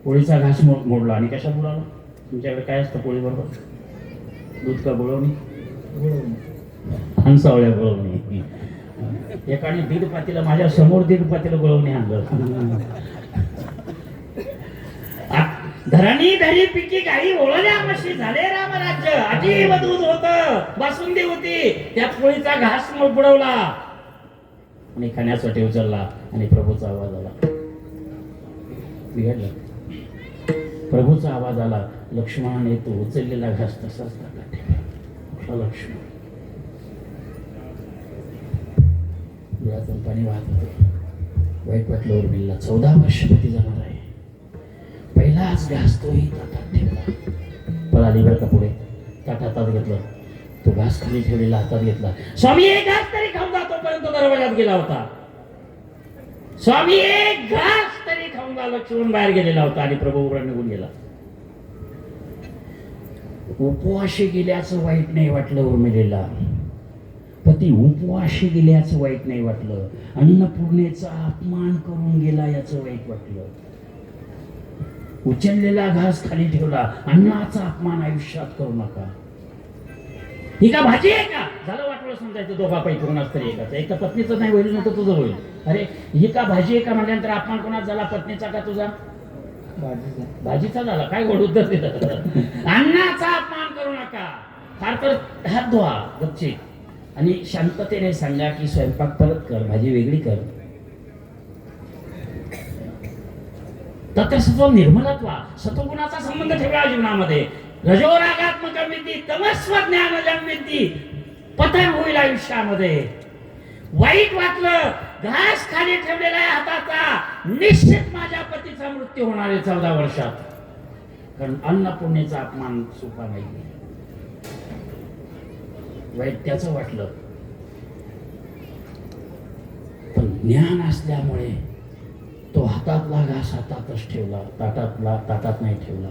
पोळीचा घास मोडला. आणि कशात बुडवला? तुमच्याकडे काय असतं पोळी बरोबर? दूध का बोळवणी? हंसावळ्या बोळवणी. एकाने 1.5 पातेलं माझ्या समोर 1.5 पातेलं बोळवणी आणलं. धरणी धरी पिकी काही ओळल्या मशी झाले रामराज्य. अजीब दूध होत, बासुंदी होती. त्या पोळीचा घास बुडवला आणि खाण्यासाठी उचलला. आणि प्रभूचा आवाज आला. बिघडलं. प्रभूचा आवाज आला. लक्ष्मणाने तो उचललेला घास तसाच टाकला. लक्ष्मण डोळ्यातून पाणी वाहत होते. वाईट वाटलं उर्मिला. 14 वर्षपती जाणार आहे. पहिलाच घास तोही ताटात ठेवला. पळाली बरं का पुढे. ताट हातात घेतलं. तो घास खाली ठेवलेला हातात घेतला. स्वामी एक घास तरी खाऊन जा. तोपर्यंत दरवाजात गेला होता. स्वामी एक घास तरी खाऊन जा. लक्ष्मण बाहेर गेलेला होता आणि प्रभू वर निघून गेला. उपवाशी गेल्याचं वाईट नाही वाटलं उर्मिलेला. पती उपवाशी गेल्याचं वाईट नाही वाटलं. अन्नपूर्णेचा अपमान करून गेला याचं वाईट वाटलं. उचललेला घास खाली ठेवला. अन्नाचा अपमान आयुष्यात करू नका. ही का भाजी आहे का? झालं वाटलं समजायचं. दोघापैकी कोणाच तरी एकाचं. एक तर पत्नीचं नाही होईल, नाही तर तुझं होईल. अरे ही का भाजी आहे का म्हटल्यानंतर अपमान कोणाचा झाला? पत्नीचा का तुझा? भाजीचा झाला. काय गोड उत्तर दिलं. अन्नाचा अपमान करू नका. फार तर हात धुवा गपचीत आणि शांततेने सांगा की स्वयंपाक परत कर, भाजी वेगळी कर. तत्सत्व निर्मलत्वा, सत्वगुणाचा संबंध ठेवला जीवनामध्ये. रजोरागात्मक विद्धी, तमस्व ज्ञान जन्मिती. पतन होईल आयुष्यामध्ये. वाईट वाटलं, घास खाली ठेवलेला आहे हाताचा, निश्चित माझ्या पतीचा मृत्यू होणार आहे 14 वर्षात. कारण अन्नपूर्णेचा अपमान सोपा नाही. वाईट त्याचं वाटलं, पण ज्ञान असल्यामुळे तो हातातला घास हातातच ठेवला, ताटात नाही ठेवला.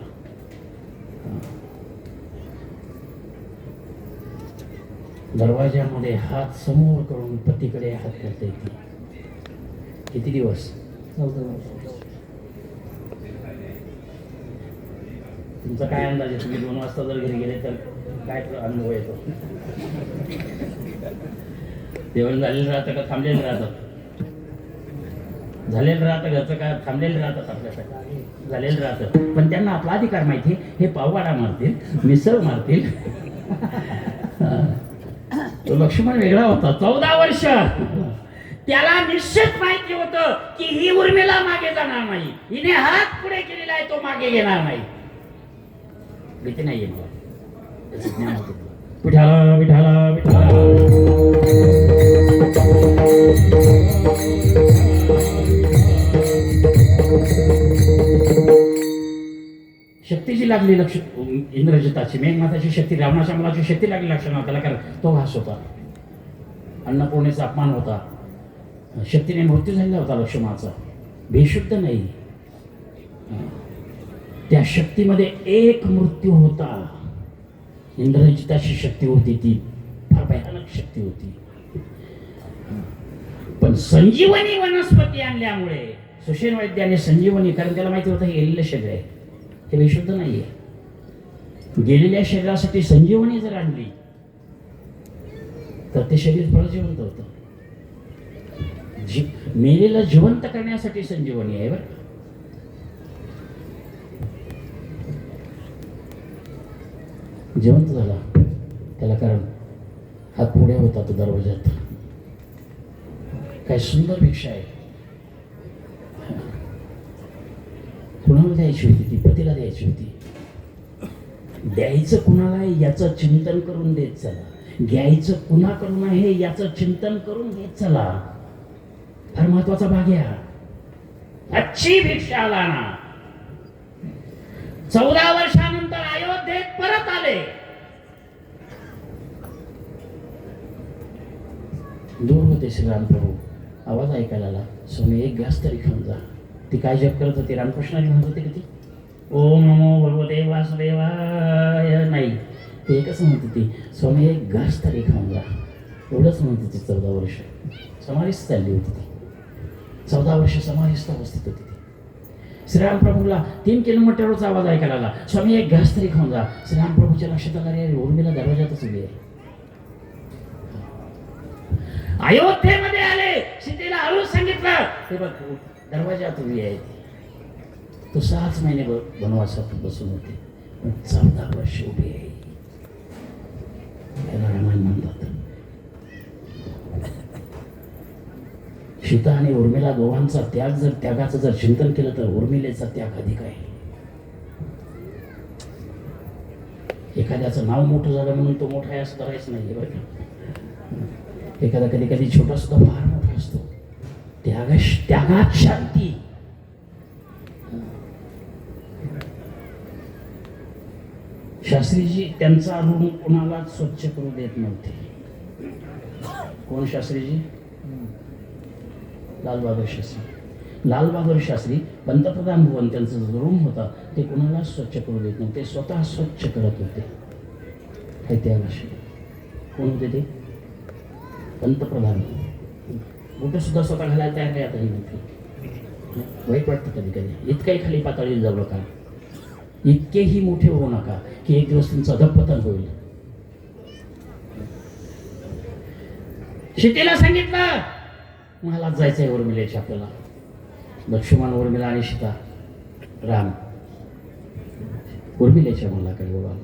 दरवाज्यामध्ये हात समोर करून पतीकडे हात करते. किती दिवस? 14 वर्ष. तुमचा काय अंदाज आहे? तुम्ही 2 वाजता जर घरी गेले तर काय अनुभव येतो? जेवण झालेलं राहतं का थांबलेलं राहतं? झालेलं राहतं घरचं का थांबलेलं राहतात? आपल्यासाठी झालेलं राहतं. पण त्यांना आपला अधिकार माहिती. हे पाववाडा मारतील, मिसळ मारतील. तो लक्ष्मण वेगळा होता. 14 वर्ष त्याला निश्चित माहिती होतं की ही उर्मिला मागे जाणार नाही. हिने हात पुढे केलेला आहे, तो मागे घेणार नाही. भीती नाही येणार. त्याचं ज्ञान होतं. विठाला विठाला विठाला. शक्तीची लागली लक्ष इंद्रजिताची, मेघनाथाची शक्ती, रावणाच्या मुलाची शक्ती लागली लक्ष्मणाला. कारण तो घास होता. अन्नपूर्णेचा अपमान होता. शक्तीने मृत्यू झालेला होता लक्ष्मणाचा. बेशुद्ध नाही. त्या शक्तीमध्ये एक मृत्यू होता. इंद्रजिताची शक्ती होती, ती फार भयानक शक्ती होती. पण संजीवनी वनस्पती आणल्यामुळे सुषेण वैद्याने संजीवनी, कारण त्याला माहिती होतं हे गेलेलं शरीर आहे, हे बेशुद्ध नाहीये. गेलेल्या शरीरासाठी संजीवनी जर आणली तर ते शरीर परत जिवंत होतं. मेलेला जिवंत करण्यासाठी संजीवनी आहे बरं. जिवंत झाला त्याला, कारण हात पुढे होता तो दरवाजात. काय सुंदर भिक्षा आहे. कुणाला द्यायची होती ती? पतीला द्यायची होती. द्यायचं कुणाला आहे याचं चिंतन करून देत चला, घ्यायचं कुणाकडून आहे याचं चिंतन करून घेत चला. फार महत्वाचा भाग आहे हा. अच्छी भिक्षा लाना. 14 वर्षानंतर अयोध्येत परत आले. दूर होते श्रीराम प्रभू. आवाज ऐकायला आला, स्वामी एक घास तरी खाऊन जा. ती काय जप करत होती? रामकृष्णाने म्हणत होते की ती ओम नमो भगवते वासुदेवाय नाही, ते एकच म्हणत होती, स्वामी एक घास तरी खाऊन जा. एवढंच म्हणत होती. 14 वर्ष समाधीच चालली होती ती. 14 वर्ष समाधीस्थ अवस्थेत होती ती. श्रीराम प्रभूला 3 किलोमीटरवरचा आवाज ऐकायला आला, स्वामी एक घास तरी खाऊन जा. श्रीराम प्रभूच्या लक्षात आला, रे उर्मिला दरवाजातच उभी आहे. अयोध्येमध्ये आले, सीतेला हळूच सांगितलं, ते बघ दरवाजात उभी आहे. तो 6 महिने वनवासात बसून होते, पण 14 वर्ष उभी आहे. याला रामायण म्हणतात. सीता आणि उर्मिला दोघांचा त्याग, जर त्यागाचं जर चिंतन केलं तर उर्मिलेचा त्याग अधिक आहे. एखाद्याचं नाव मोठं झालं म्हणून तो मोठा आहे असं करायचं नाही बरं का. एखादा कधी कधी छोटा सुद्धा फार मोठा असतो. त्यागात शांती. शास्त्रीजी त्यांचा रूम कोणालाच स्वच्छ करू देत नव्हते. कोण शास्त्रीजी? लालबहादूर शास्त्री. लालबहादूर शास्त्री पंतप्रधान भवन, त्यांचा जो रूम होता ते कोणालाच स्वच्छ करू देत नव्हते, स्वतः स्वच्छ करत होते. काय त्यागाशी. कोण होते ते? पंतप्रधान. बुटं सुद्धा स्वतः घालायला तयार नाही आता ही म्हणते. वाईट वाटतं कधी कधी. इतकाही खाली पातळीला जाऊ नका, इतकेही मोठे होऊ नका की एक दिवस तुमचं अधःपतन होईल. सीतेला सांगितलं मला जायचंय उर्मिलेच्या, आपल्याला लक्ष्मण, उर्मिला आणि सीता, राम उर्मिलेच्या मुलाकडे बोलावलं.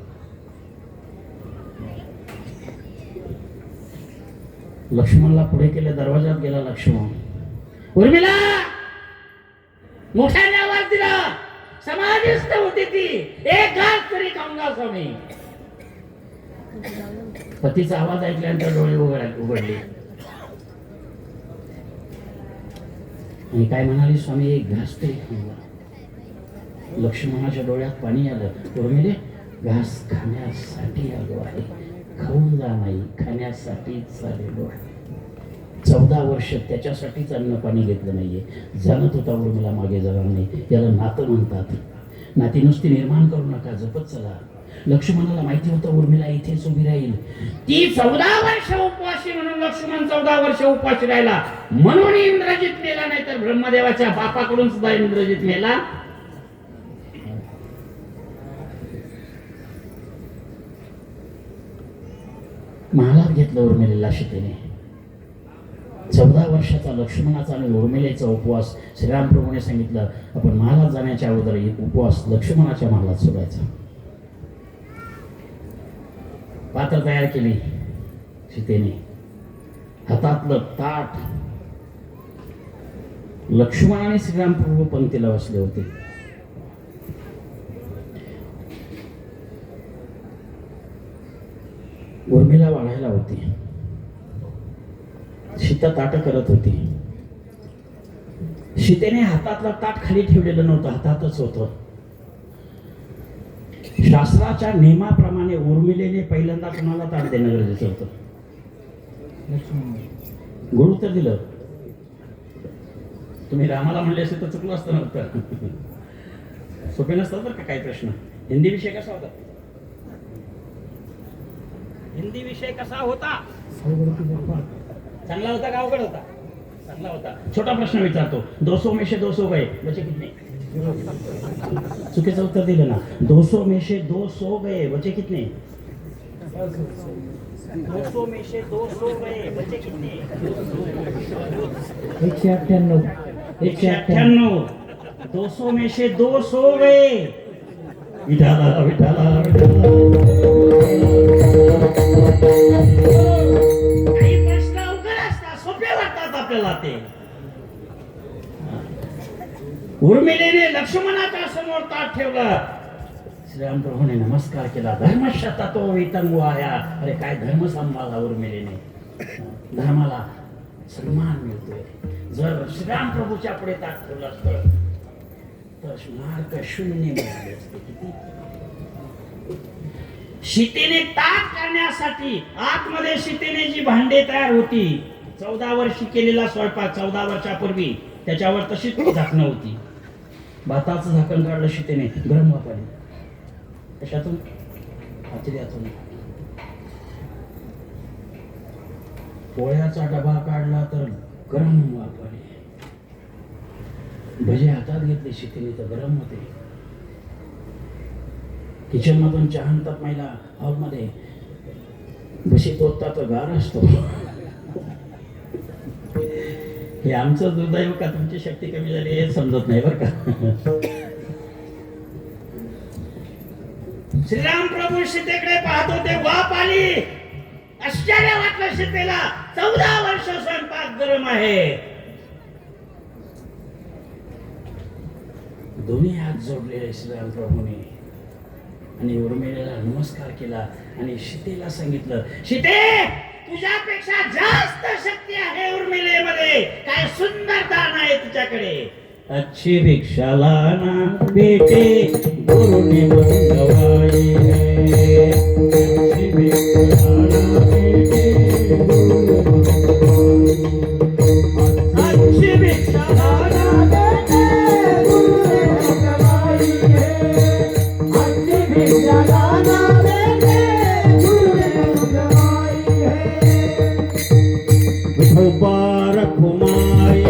लक्ष्मणला पुढे केले, दरवाजात गेला लक्ष्मण. उर्मिला मोठ्याने आवाज दिला, समाधीस्थ होती ती, एक घास तरी खाऊंगा स्वामी. पतीचा आवाज ऐकल्यानंतर डोळे उघडले आणि काय म्हणाली, स्वामी एक घास तरी खाऊंगा. लक्ष्मणाच्या डोळ्यात पाणी आलं. उर्मिले घास खाण्यासाठी आलो आहे, खाऊन जा नाही, खाण्यासाठीच आलेलो आहे. 14 वर्ष त्याच्यासाठीच अन्न पाणी घेतलं नाहीये. जाणत होता उर्मिला मागे जाणार नाही. याला नातं म्हणतात. नाती नुसती निर्माण करू नका, जपत चला. लक्ष्मणाला माहिती होतं उर्मिला इथेच उभी राहील. ती 14 वर्ष उपवासी म्हणून लक्ष्मण 14 वर्ष उपवासी राहिला, म्हणून इंद्रजित मेला. नाही तर ब्रह्मदेवाच्या बापाकडून सुद्धा इंद्रजित मेला. महालात घेतलं उर्मिलेला सीतेने. 14 वर्षाचा लक्ष्मणाचा आणि उर्मिलेचा उपवास श्रीराम प्रभूने सांगितलं, आपण महालात जाण्याच्या अगोदर उपवास लक्ष्मणाच्या महालात सोडायचा. पात्र तयार केली सीतेने. हातातलं ताट. लक्ष्मण आणि श्रीराम प्रभू पंक्तीला बसले होते. उर्मिला वाढायला होती, सीता ताट करत होती. सीतेने हातातलं ताट खाली ठेवलेलं नव्हतं, हातातच होतं. शास्त्राच्या नियमाप्रमाणे उर्मिलेने पहिल्यांदा कोणाला ताट देणं गरजेचं होतं? गुरु तर दिलं. तुम्ही रामाला म्हणले असेल तर चुकलं असतं नव्हतं. सोपे नसतात बरं का काही प्रश्न. हिंदी विषय कसा होता? हिंदी विषय कसा होता? चांगला होता का अवघड होता? चांगला होता. छोटा प्रश्न विचारतो, 200 में से 200 गए, बचे कितने? चुकीचं उत्तर दिलं ना. 200 में से 200 गए, बचे कितने? 200 में से 200 गए, बचे कितने? 198 198. 200 में से 200 गए. विठाला विठाला विठाला. काही प्रश्न अवघड असतात, सोपे वाटतात आपल्याला ते. उर्मिलेने लक्ष्मणाच्या समोर ताट ठेवला. श्रीरामप्रभूने नमस्कार केला. धर्मशता तो वितंगू आया. अरे काय धर्म सांभाळला उर्मिलेने. धर्माला सन्मान मिळतोय. जर श्रीरामप्रभूच्या पुढे ताट ठेवलं असतं तर मार्क शून्य मिळाले असते. किती सीतेने ताट करण्यासाठी आतमध्ये सीतेने जी भांडे तयार होती, 14 वर्षी केलेला स्वयंपाक 14 वर्षापूर्वी, त्याच्यावर तशीच झाकणं होती. भाताचं झाकण काढलं सीतेने, गरम वाफ आली. कशातून? आचर्यातून. पोळ्याचा डबा काढला तर गरम वाफ आली. भजे हातात घेतले सीतेने तर गरम होते. किचन मधून चहा आणतात महिला हॉलमध्ये, भशी तोडतात तर गार असतो. हे आमचं दुर्दैव का तुमची शक्ती कमी झाली हे समजत नाही बरं का. श्रीराम प्रभू सीतेकडे पाहत होते, वाफ आली. आश्चर्य वाटलं सीतेला. 14 वर्ष स्वयंपाक गरम आहे. दोन्ही हात जोडले श्रीराम प्रभूने आणि उर्मिलेला नमस्कार केला आणि सीतेला सांगितलं, सीते तुझ्यापेक्षा जास्त शक्ती आहे उर्मिलेमध्ये. काय सुंदर दान आहे तुझ्याकडे. अच्छी भिक्षा लाना बेटे गुरु ने मंगवाई है. अच्छी भिक्षा लाना बेटे गुरु ने मंगवाई. अच्छी भिक्षा लाना बेटे गुरु ने मंगवाई है. अच्छी भिक्षा लाना बेटे गुरु ने मंगवाई है. मुबारक हुमाई.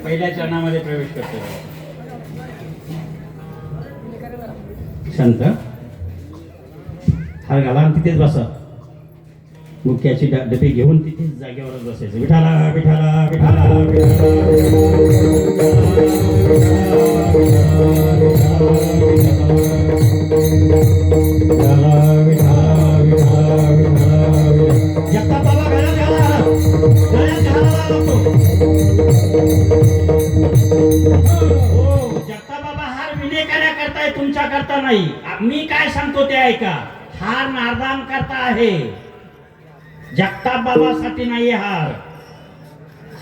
पहिल्या चरणामध्ये प्रवेश करतो. शांत हार घाला आणि तिथेच बसा. मुख्याची डबे घेऊन तिथेच जागेवरच बसायचं. विठाला विठाला विठाला जगताप बाबा गळ्यात घाला, गळ्यात घाला लागतो. जगताप बाबा हार विनेकऱ्या करताय, तुमच्या करता नाही. मी काय सांगतो ते ऐका. हार नारदान करता आहे, जगताप बाबासाठी नाही. हार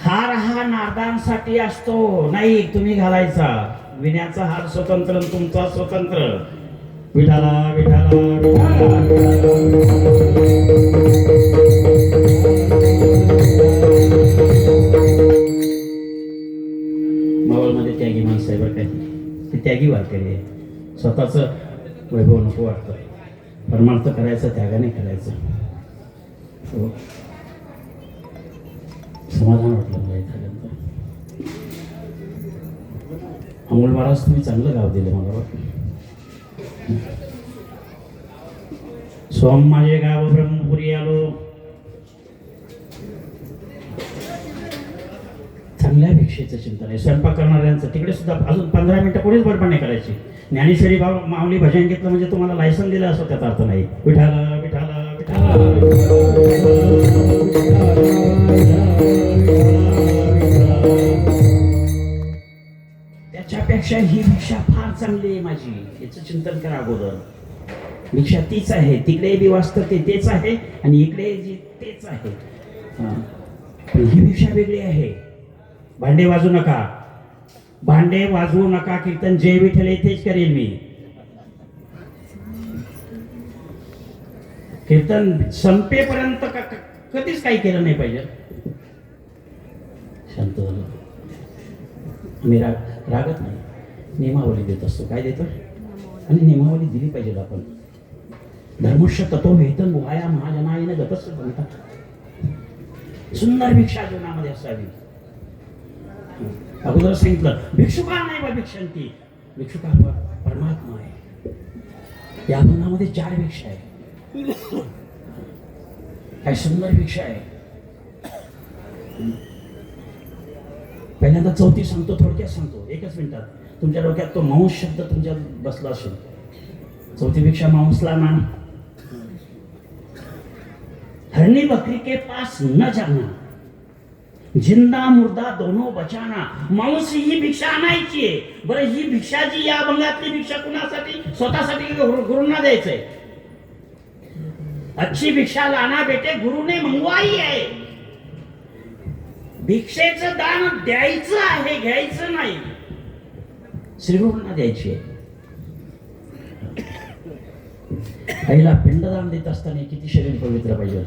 हार हा नारदांसाठी असतो. नाही तुम्ही घालायचा. विण्याचा हार स्वतंत्र, तुमचा स्वतंत्र. विठाला विठाला ते त्यागी वारकरी आहे. स्वतःचं वैभव नको वाटतं, परमार्थ करायचं त्यागाने करायचं. हो. समाधान वाटलं मला इथं आल्यानंतर. अमोल महाराज तुम्ही चांगलं गाव दिलं मला वाटतं. सोम माझे गाव ब्रह्मपुरी आलो. चांगल्या भिक्षेचं चिंतन आहे. स्वयंपाक करणाऱ्यांचं तिकडे सुद्धा अजून 15 मिनिटं कोणीच बडबड नाही करायची. ज्ञानेश्वरी बाबा माऊली भजन घेतलं म्हणजे तुम्हाला लायसन दिलं असं त्याचा अर्थ नाही. विठाला विठाला विठाला. त्याच्यापेक्षा ही भिक्षा फार चांगली आहे माझी, याचं चिंतन करा अगोदर. भिक्षा तीच आहे, तिकडे बी वाचतं ते तेच आहे आणि इकडे जी तेच आहे. पण ही भिक्षा वेगळी आहे. भांडे वाजू नका, भांडे वाजवू नका. कीर्तन जय विठ्ठल तेच करेल मी. कीर्तन संपेपर्यंत कधीच काही केलं नाही पाहिजे. शांत झालं. आम्ही रागत नाही, नियमावली देत असतो. काय देतो? आणि नियमावली दिली पाहिजे आपण. धर्मश्य तत्व वेतन गुहाया महाजनाईनं गतच म्हणतात. सुंदर भिक्षा जीवनामध्ये असावी. अगोदर सांगितलं भिक्षुका नाही बा भिक्षंती. भिक्षुका परमात्मा आहे. या अभंगामध्ये 4 भिक्षा आहे. काय सुंदर भिक्षा आहे. पहिल्यांदा 4थी सांगतो, थोडक्यात सांगतो, 1 मिनिटात. तुमच्या डोक्यात तो मांस शब्द तुमच्या बसला असेल. 4थी भिक्षा मांसला ना. हरणी बकरी के पास न जाना, जिंदा मुर्दा दोनों बचाना. मांस ही भिक्षा आणायची आहे. बरं, ही भिक्षा जी या अभंगातली भिक्षा कुणासाठी? स्वतःसाठी गुरुंना द्यायचंय. अच्छी भिक्षा लाना बेटे गुरुने मंगवाई आहे. भिक्षेचं दान द्यायचं आहे, घ्यायचं नाही. श्रीगुरूंना द्यायची आहे. आईला पिंडदान देत असताना किती शरीर पवित्र पाहिजे.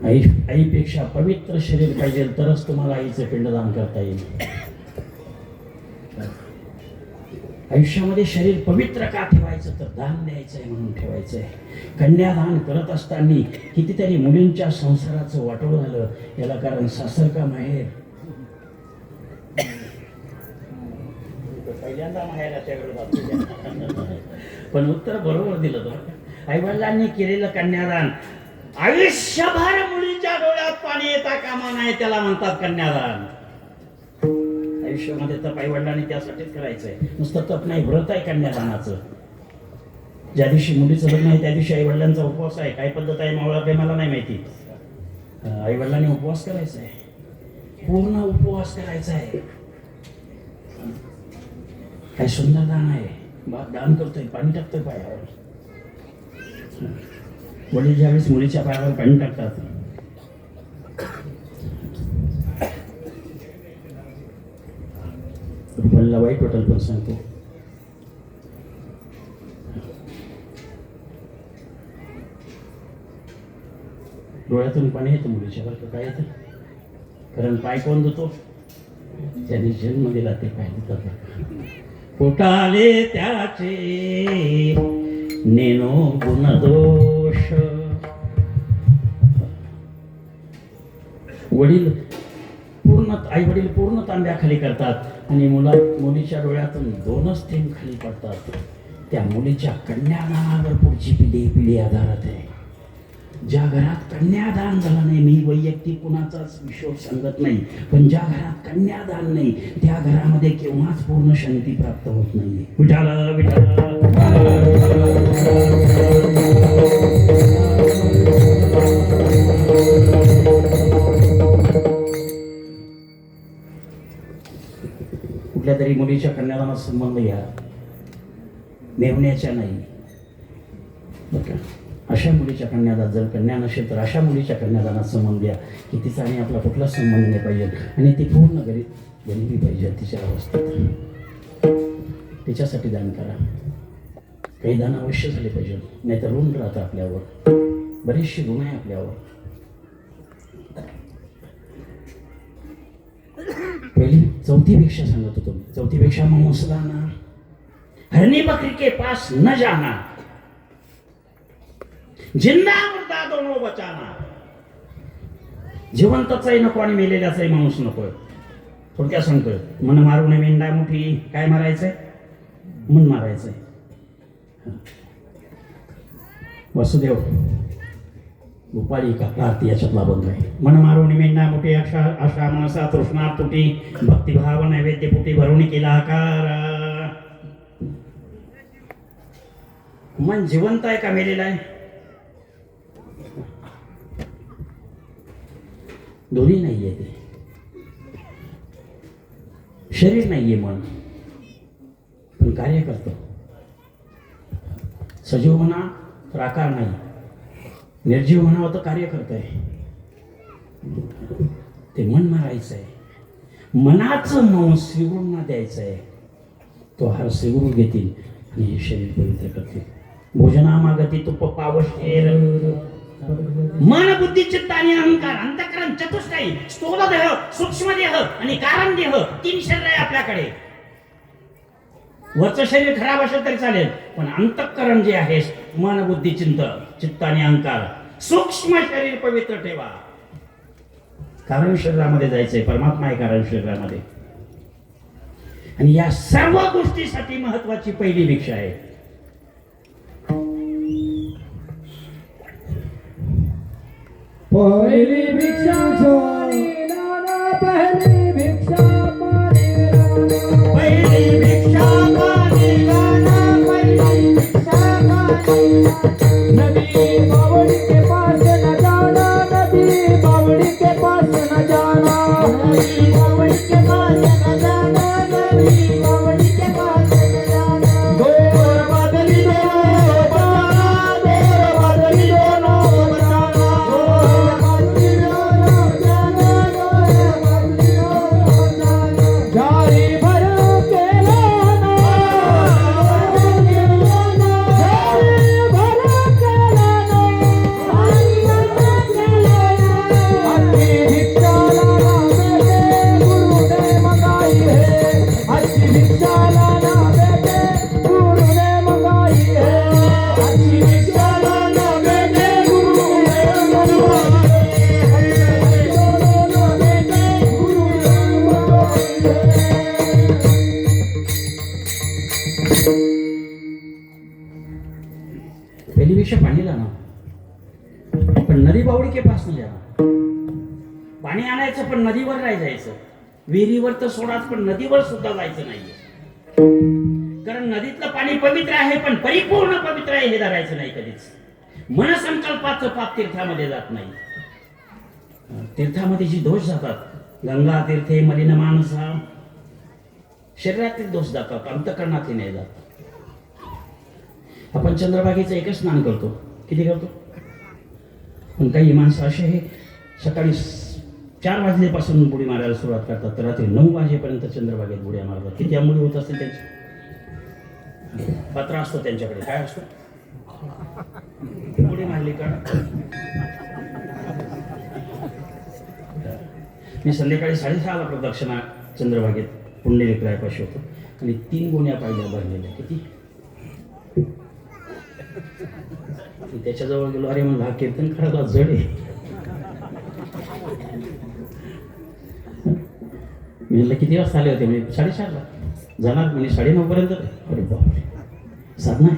आईपेक्षा पवित्र शरीर पाहिजे, तरच तुम्हाला आईचं पिंडदान करता येईल. आयुष्यामध्ये शरीर पवित्र का ठेवायचं? तर दान द्यायचं आहे म्हणून ठेवायचं आहे. कन्यादान करत असताना कितीतरी मुलींच्या संसाराचं वाटोळं झालं. याला कारण सासर का माहेर? पहिल्यांदा माहेर पण उत्तर बरोबर दिलं तो. आईवडिलांनी केलेलं कन्यादान आयुष्यभर मुलीच्या डोळ्यात पाणी येता कामा नाही, त्याला म्हणतात कन्यादान. आयुष्यामध्ये तप आईवडिलांनी त्यासाठीच करायचंय. नुसतं तप नाही, व्रत आहे कन्यादानाचं. ज्या दिवशी मुलीचं लग्न आहे त्या दिवशी आईवडिलांचा उपवास आहे. काय पद्धत आहे मावळा काही मला नाही माहिती. आईवडिलांनी उपवास करायचा आहे, पूर्ण उपवास करायचा आहे. काय सुंदर दान आहे. बाप दान करतोय, पाणी टाकतोय पायावर. वडील ज्यावेळेस मुलीच्या पायावर पाणी टाकतात, रुपालीला वाईट वाटेल पण सांगतो. डोळ्यातून पाणी येतं मुलीच्या. बरं काय येतं? कारण पाय कोण देतो? त्यांनी जन्म दिला ते पाय देतात. पोटाले त्याचे नेनो गुणदोष. वडील पूर्ण, आई वडील पूर्ण तांब्याखाली करतात आणि मुलीच्या डोळ्यातून 2च थेंब खाली पडतात. त्या मुलीच्या कन्यादानावर पुढची पिढी आधारित आहे. ज्या घरात कन्यादान झालं नाही, मी वैयक्तिक कुणाचाच विषय सांगत नाही, पण ज्या घरात कन्यादान नाही त्या घरामध्ये केव्हाच पूर्ण शांती प्राप्त होत नाही. विठाला विठाला. कुठल्या तरी मुलीच्या कन्यादानाचा संबंध घ्या, मेवण्याच्या नाही. अशा मुलीच्या कन्यादान, जर कन्या नसेल तर अशा मुलीच्या कन्यादानात संबंध द्या की तिचा आणि आपला कुठलाच संबंध नाही पाहिजे आणि ती पूर्ण गरीबी पाहिजे तिच्या अवस्थेत. तिच्यासाठी दान करा. काही दान अवश्य झाले पाहिजे, नाही तर ऋण राहतं आपल्यावर. बरेचसे ऋण आहे आपल्यावर. पहिली चौथी भिक्षा सांगत होतो मी. चौथी भिक्षा मग मुसलाना हरनी बकरी के पास न जाना, जिंदा मुर्दा दोनों बचाना. जिवंतचाही नको आणि मेलेल्याचाही माणूस नको. थोडक्यात सांगतोय, मन मारू नये मेंढा मुठी. काय मारायचंय? मन मारायचंय. वसुदेव गोपाळी का आरती याच्यातला बंधू आहे. मन मारून मेंढा मुठी अशा मनसा तृष्णा तुटी, भक्तिभाव नैवेद्य पुटी भरून केला आकार. मन जिवंत आहे का मेलेला आहे? दोन्ही नाहीये. ते शरीर नाहीये मन, पण कार्य करतो. सजीव म्हणा तर आकार नाही, निर्जीव म्हणावं तर कार्य करतोय. ते मन मारायचं आहे. मनाचं मौन श्रीगुरूंना द्यायचं आहे. तो हार श्रीगुरू घेतील आणि हे शरीर पवित्र करतील. भोजनामागती तुप पावशेर. मन बुद्धी चित्त आणि अहंकार, अंतःकरण चतुष्टायी, स्थूल देह, सूक्ष्म देह आणि कारण देह, 3 शरीर आहे आपल्याकडे. वरचं शरीर खराब असेल तरी चालेल, पण अंतःकरण जे आहे, मन बुद्धी चित्त आणि अहंकार, सूक्ष्म शरीर पवित्र ठेवा. कारण शरीरामध्ये जायचंय. परमात्मा आहे कारण शरीरामध्ये. आणि या सर्व गोष्टीसाठी महत्वाची पहिली भिक्षा आहे. पहिली भिक्षा पाणी लाना, पहिली भिक्षा पाणी लाना, पहिली भिक्षा पाणी लाना, पहिली भिक्षा पाणी लाना. नदी बावड़ी के पास न जाना, नदी बावड़ी के पास न जाना, नदी बावड़ी के पास न जाना, नदी बावड़ी के पास न जाना. गोर बादली दोनों बचाना, गोर बादली दोनों बचाना, गोर बादली दोनों बचाना, गोर बादली दोनों बचाना. जारी भर के लाना, जारी भर के लाना, जारी भर के लाना. अच्छी भिक्षा लाना बेटे गुरु ने मंगाई है, अच्छी भिक्षा लाना बेटे गुरु ने मंगाई है, अच्छी भिक्षा लाना बेटे गुरु ने मंगाई है, लाना बेटे गुरु ने मंगाई है. पहिली भिक्षा पाणी लाना, पण नदी बावडी के पास नाही जाणार. पाणी आणायचं पण नदीवर नाही जायचं. विहिरीवर तर सोडाच, पण नदीवर सुद्धा जायचं नाहीये. कारण नदीतलं पाणी पवित्र आहे, पण परिपूर्ण पवित्र आहे हे धरायचं नाही कधीच. मनसंकल्पाचं पाप तीर्थामध्ये जात नाही. तीर्थामध्ये जी दोष जातात, गंगा तीर्थे मलिन मानसा, शरीरातील दोष जातात, अंतःकरणातले नाही जात. आपण चंद्रभागेचं एकच स्नान करतो. किती करतो? पण काही माणसं असे आहे, सकाळी 4 वाजल्यापासून बुडी मारायला सुरुवात करतात, तर रात्री 9 वाजेपर्यंत चंद्रभागेत बुड्या मारतात. किती अंमुडी होत असते त्यांची? पत्र असतो त्यांच्याकडे. काय असतं? बुडी मारली का? मी संध्याकाळी 6:30ला प्रदक्षिणा चंद्रभागेत पुंडलिकरायापाशी होतो आणि 3 गोण्या पाहिल्या भरलेल्या. किती? त्याच्याजवळ गेलो. अरे म्हणलं, हा कीर्तन करायला जड आहे. मी म्हणलं किती वाजता आले होते? म्हणजे 4:30ला जाणार. म्हणजे 9:30 पर्यंत. अरे बापरे, साधना आहे.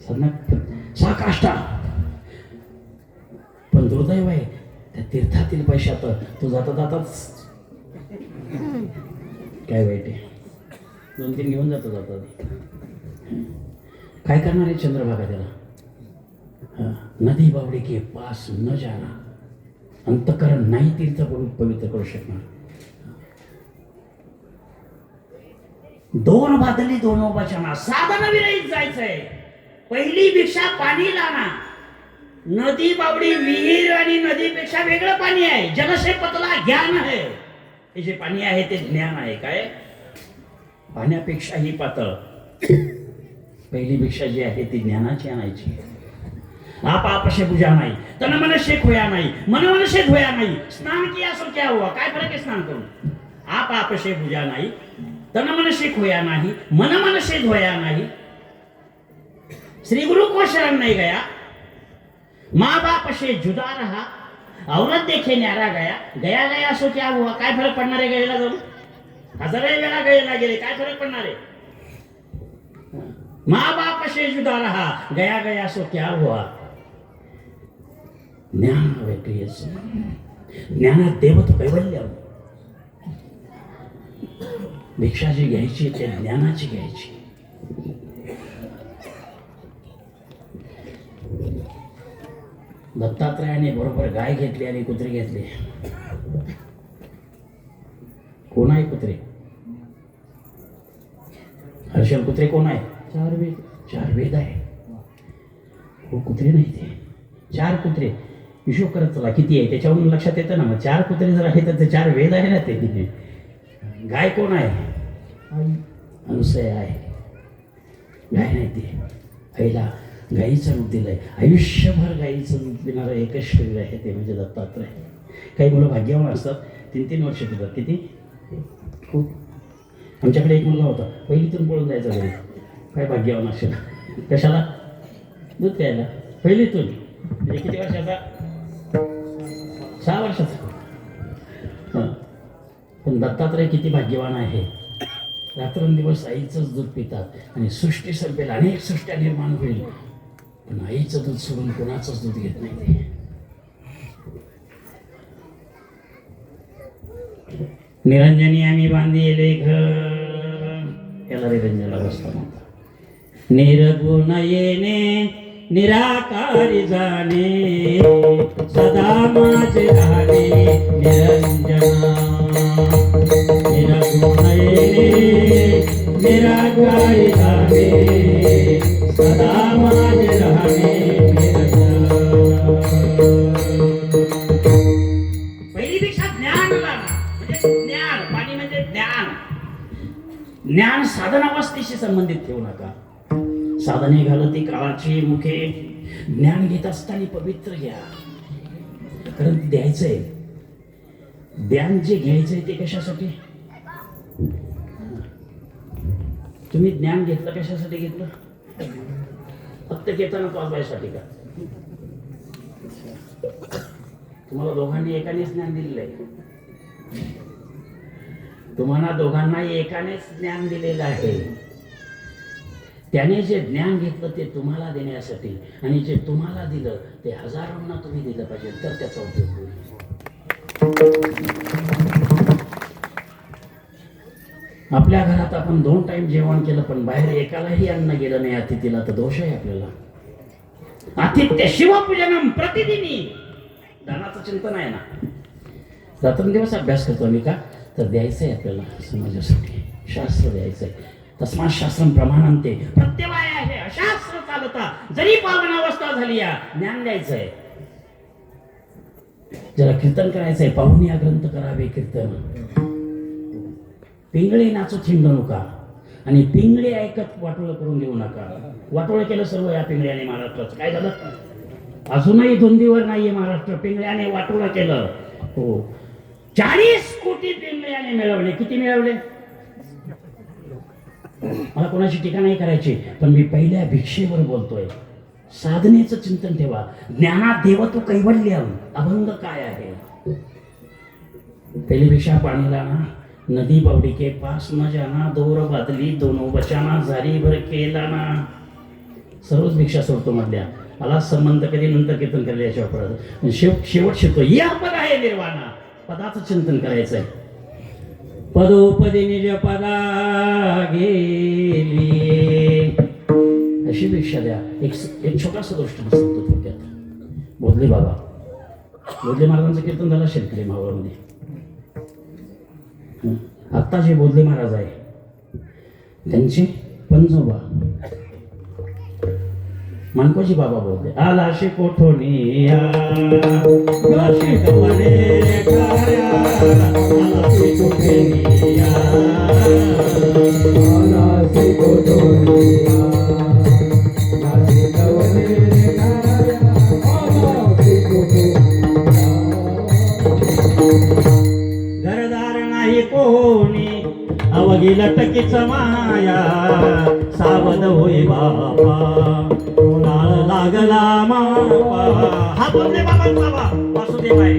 साधना 6 काष्टा. पण दुर्दैव आहे, त्या तीर्थातील पैशात तो जाता जाताच काय वाईट आहे. 2-3 घेऊन जातो जातात. काय करणार आहे चंद्रभागा त्याला? नदी बावडी के पास न जाना, अंतःकरण नाही तीर्थ पवित्र करू शकणार. 2 बादली दोनों बचाना, साधन विरहित जायचंय. पहिली भिक्षा पाणी लाना. नदी बावडी विहीर आणि नदीपेक्षा वेगळं पाणी आहे. जल से पतला ज्ञान आहे. हे जे पाणी आहे ते ज्ञान आहे. काय? पाण्यापेक्षाही पातळ. पहिली भिक्षा जी आहे ती ज्ञानाची आणायची. आप आपसे बुझा नाही, तन मन से खोया नाही, मन मन से धोया नाही, स्नान किया सो क्या हुआ? काय फरक आहे स्नान करून? आप आपशे बुझा नाही, तन मनशे खोया नाही, मन मनशे धोया नाही। श्री गुरु को शरण नहीं गया, माँ बाप से जुदा रहा, औरत देखे न्यारा गया, गया गया सो क्या हुआ? काय फरक पडणार आहे गयेला जाऊन? हजारे वेळा गयेला गेले, काय फरक पडणार आहे? माँ बाप से जुदा रहा, गया गया सो क्या हुआ? ज्ञान वेगळी ज्ञानात देवत्व कैवल्य। भिक्षा जी घ्यायची ते ज्ञानाची घ्यायची। दत्तात्रयाने बरोबर गाय घेतली आणि कुत्री घेतली। कोण आहे कुत्रे? हर्षल कुत्रे कोण आहे? चार वेद आहे हो, कुत्रे नाही ते चार कुत्रे। हिशोब करत चला किती आहे त्याच्यावरून लक्षात येतं ना। मग चार कुत्रे जर आहे तर ते चार वेद आहे ना ते। गाय कोण आहे? अनुसया आहे। गाय नाही ती, आईला गाईचं रूप दिलंय। आयुष्यभर गाईचं रूप देणारं एकच शरीर आहे ते म्हणजे दत्तात्रय। काही मुलं भाग्यवान असतात, 3-3 वर्ष देतात। किती? खूप। आमच्याकडे एक मुलगा होता, पहिलीतून पळून जायचा घरी। काय भाग्यवान असेल? कशाला? दूध प्यायला। पहिलीतून म्हणजे किती वर्षाचा? 6 वर्षाचा। पण दत्तात्रय किती भाग्यवान आहे, रात्रंदिवस आईचंच दूध पितात आणि सृष्टी संपेल, अनेक सृष्ट्या निर्माण होईल, पण आईचं दूध सोडून कोणाचंच दूध घेत नाही ते। निरंजनी आम्ही बांधिले घर, याला निरंजन अवस्था म्हणतात। निर्गुण येणे निराकारी जाणे, सदा माझे राहणे निरंजना। निर्गुण येणे निराकारी जाणे, सदा माझे राहणे निरंजना। पहिली भिक्षा ज्ञान म्हणजे ज्ञान, पाणी म्हणजे ज्ञान। ज्ञान साधनावस्थेशी संबंधित ठेवू नका। साधने घालती काळाची मुखे, ज्ञान घेत असताना पवित्र घ्या, कारण द्यायचंय। ज्ञान जे घ्यायचंय ते कशासाठी? तुम्ही ज्ञान घेतलं कशासाठी घेतलं? फक्त कीर्तन वाजवायसाठी का? तुम्हाला दोघांनी एकानेच ज्ञान दिलेलं आहे। तुम्हाला दोघांना एकानेच ज्ञान दिलेलं आहे। त्याने जे ज्ञान घेतलं ते तुम्हाला देण्यासाठी, आणि जे तुम्हाला दिलं ते हजारोंना तुम्ही दिलं पाहिजे, तर त्याचा उपयोग होईल। आपल्या घरात आपण 2 टाइम जेवण केलं पण बाहेर एकालाही अन्न गेलं नाही अतिथीला, तर दोष आहे आपल्याला। आतिथ्य शिवपूजनम प्रतिदिनी, दानाचं चिंतन आहे ना। रात्रंदिवस अभ्यास करतो आम्ही का? तर द्यायचं आहे आपल्याला समाजासाठी, शास्त्र द्यायचं आहे। तस्मात शास्त्रम प्रमाणंते, प्रत्यवाय आहे अशास्त्र चालता, जरी पावन अवस्था झाली या ज्ञान द्यायचंय। ज्याला कीर्तन करायचंय, पाहून या ग्रंथ करावे कीर्तन। पिंगळे नाचू थिंड नका, आणि पिंगळे ऐकत वाटोळं करून देऊ नका। वाटोळं केलं सर्व या पिंगळ्याने महाराष्ट्राचं। काय झालं? अजूनही धुंदीवर नाहीये महाराष्ट्र, पिंगळ्याने वाटोळं केलं। हो, 40 कोटी पिंगळ्याने मिळवले। किती मिळवले? मला कोणाची टीका नाही करायची, पण मी पहिल्या भिक्षेवर बोलतोय। साधनेचं चिंतन ठेवा। ज्ञानात देवत्व कैवल्यम, अभंग काय आहे? पहिली भिक्षा पाणीला ना, नदी बावडी के पास न जाना, दोर बादली दोनों बचाना, जारी भर केला ना। सर्वच भिक्षा सोडतो मधल्या, मला संबंध कधी नंतर कीर्तन करायला याच्यावर पडत। शेवट शिकतो, या पद आहे निर्वाणा, पदाचं चिंतन करायचंय। पदोपदी निज पदा गेली, अशी भिक्षा द्या। एक छोटासा दृष्टांत सांगतो थोडक्यात। बोधले महाराजांचं कीर्तन झालं शेतकरी मावळमध्ये। आत्ता जे बोधले महाराज आहे त्यांचे पंजोबा मानकोजी बाबा बोलते, आला शे कोठोनी आलाशे कवने काया, आलाशे कोठोनी आलाशे कोठोनी आलाशे कवने काया, आलाशे कोठोनी। घरदार नाही को लागी लटकीच माया सावध होय बापा नाळ लागला मापा. हा बोलले बाबा वासुदेव आहे.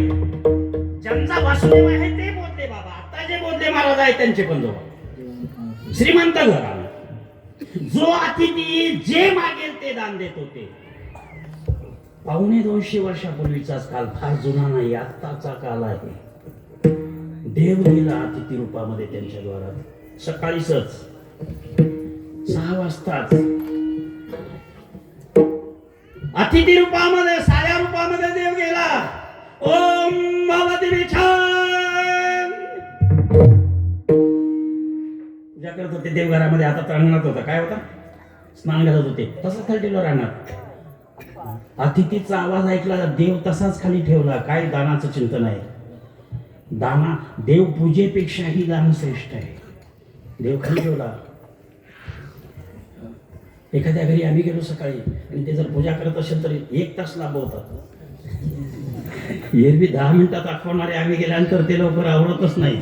ज्यांचा वासुदेव आहे ते बोलले बाबा. आता जे बोलले महाराज आहे त्यांचे पण जवळ श्रीमंत घराणं. जो अतिथी जे मागेल ते दान देत होते. 250 वर्षापूर्वीचाच काल, फार जुना नाही, आत्ताचा काल आहे. देव गेला अतिथी रूपामध्ये त्यांच्या द्वारात. सकाळीच 6 वाजताच अतिथी रूपामध्ये, साऱ्या रूपामध्ये देव गेला. ओम भगवती छान पूजा करत होते देवघरामध्ये. हातात अंगणात होता, काय होता, स्नान घालत होते. तसंच खाली ठेवलं राहणार. अतिथीचा आवाज ऐकला, देव तसाच खाली ठेवला. काय दानाचं चिंतन आहे. दाना देव पूजेपेक्षाही दान श्रेष्ठ आहे. देव खाली ठेवला. एखाद्या घरी आम्ही गेलो सकाळी आणि ते जर पूजा करत असेल तर 1 तास लांबवतात. एरवी 10 मिनिटात दाखवणारे आम्ही गेल्यानंतर ते लवकर आवडतच नाही.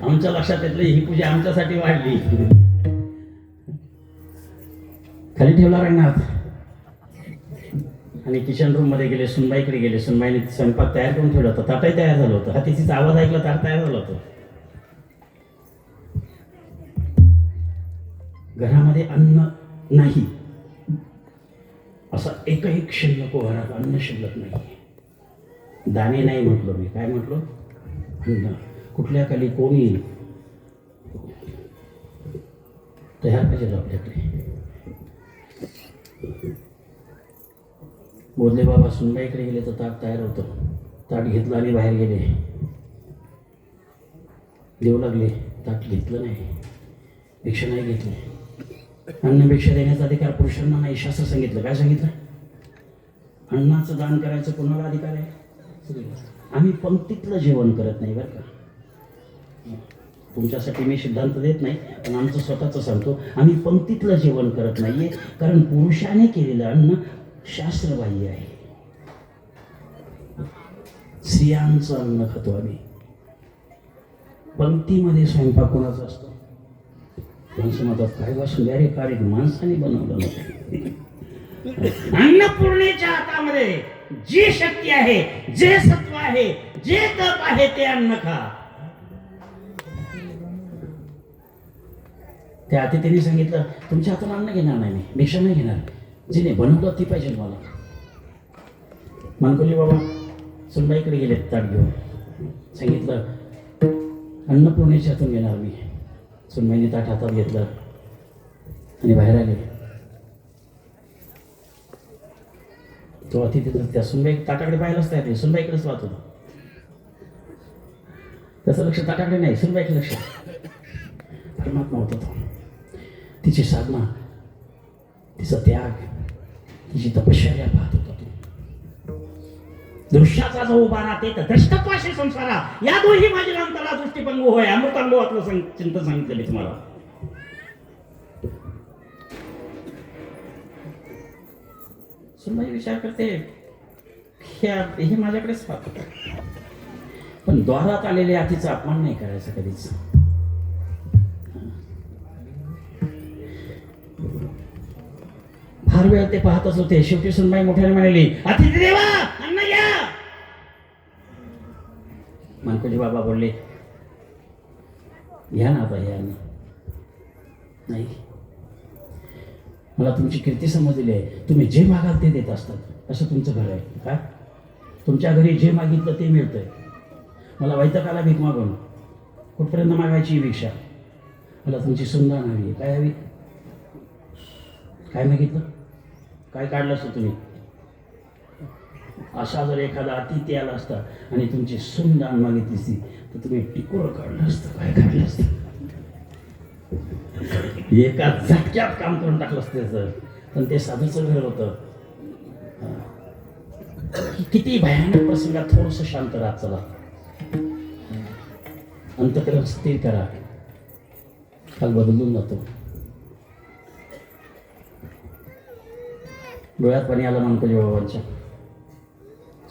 आमच्या लक्षात येतलं ही पूजा आमच्यासाठी वाढली. खाली ठेवला रंगनाथ आणि किचन रूम मध्ये गेले. सुनबाईकडे गेले. सुनबाईने स्वयंपाक तयार करून ठेवला होता. ताटही तयार झालं होतं. हा तिचा आवाज ऐकला, ताट तयार झालं होतं. घरामध्ये अन्न नाही असा एकही क्षण नको. घरात अन्न शिल्लक नाही. दाणे नाही म्हटलो मी, काय म्हटलो, अन्न. कुठल्या खाली कोणी तयार पाहिजे आपल्याकडे. बोधले बाबा सुनबाईकडे गेले तर ताट तयार होतं. ताट घेतलं आणि बाहेर गेले. देऊ लागले. ताट घेतलं नाही, भिक्षा नाही घेतली. अन्नभिक्षा देण्याचा अधिकार पुरुषांना नाही, शास्त्र सांगितलं. काय सांगितलं, अन्नाचं दान करायचं कोणाला अधिकार आहे. आम्ही पंक्तीतलं जेवण करत नाही बरं का. तुमच्यासाठी मी सिद्धांत देत नाही, पण आमचं स्वतःचं सांगतो. आम्ही पंक्तीतलं जेवण करत नाहीये, कारण पुरुषाने केलेलं अन्न शास्त्रबाह्य आहे. स्त्रियांचं अन्न खातो आम्ही. पंक्तीमध्ये स्वयंपाक कोणाचा असतो. माणसं म्हणतात काय वासून अरे कार्य माणसाने बनवलं नव्हतं. अन्नपूर्णेच्या हातामध्ये जी शक्ती आहे, जे सत्व आहे, जे तप आहे ते अन्न खा. त्या अतिथीने सांगितलं तुमच्या हातून अन्न घेणार नाही, मी भिक्षा नाही घेणार, जिने बनवलं ती पाहिजे मला. मानकोली बाबा सुनबाईकडे गेले ताट घेऊन. सांगितलं अन्नपूर्णेच्या हातून घेणार मी. सुनबाईने ताट हातात घेतलं आणि बाहेर आले. तो अतिथी त्या सुनबाई ताटाकडे पाहिलाच तयार नाही. सुनबाईकडेच वाहत होता. त्याचं लक्ष ताटाकडे नाही, सुनबाईकडे लक्ष. परमात्मा होता तो. तिची साधना, तिचा त्याग, तिची तपश्चर्या पाहत होता तो. दृश्याचा जो उभा राहते तर द्रष्टत्वाशी संसारा या दोन्ही माझी अंतरा दृष्टीपंगू होय. अमृतानुभवातलं चिंतन सांगितलं मी तुम्हाला. सुनबाई विचार करते हे माझ्याकडेच पाहतो, पण द्वारात आलेल्या अतिचा अपमान नाही करायचा कधीच. फार वेळ ते पाहतच होते. शेवटी सुनबाई मोठ्याने म्हणाली अतिथी देवा अन्न घ्या. मानकोजी बाबा बोलले घ्या ना आता हे अन्न. नाही, मला तुमची कीर्ती समजली आहे. तुम्ही जे मागाल ते देत असतात. असं तुमचं घर आहे का. तुमच्या घरी जे मागितलं ते मिळतंय. मला वैतकाला भीक मागून कुठपर्यंत मागायची ही भिक्षा. मला तुमची सुंदर हवी. काय हवी, काय मागितलं, काय काढलं असतं तुम्ही. असा जर एखादा अतिथी आला असता आणि तुमची सुंदर मागितली असती तर तुम्ही टिकोर काढलं असतं. काय काढलं असतं, एका झटक्यात काम करून टाकलं असतं त्याचं. पण ते साधूचं घर होतं. किती भयानक प्रसंगात थोडंसं शांत राहत चला. अंतःकरण स्थिर करा. काल बदलून जातो. डोळ्यात पाणी आलं मानकोजी बाबांच्या.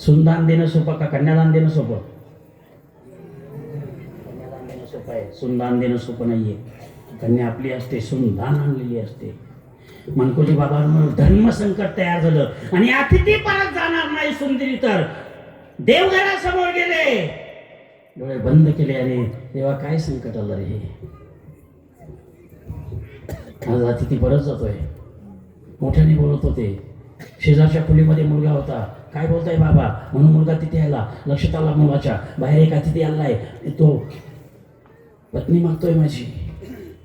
सुनदान देणं सोपं का कन्यादान देणं सोपं. कन्यादान देणं सोपं. आहे. सुनदान देणं सोपं नाहीये. कन्या आपली असते, सुनदान आणलेली असते. मनकोजी बाबांवर धर्मसंकट तयार झालं आणि अतिथी परत जाणार नाही सुंदरी तर देवघरासमोर गेले, डोळे बंद केले. अरे तेव्हा काय संकट आलं रे. आज अतिथी परत जातोय. मोठ्याने बोलत होते. शेजारच्या खोलीमध्ये मुलगा होता. काय बोलताय बाबा म्हणून मुलगा तिथे आला. लक्षात आला मुलाच्या बाहेर एक अतिथी आलाय. तो पत्नी मागतोय माझी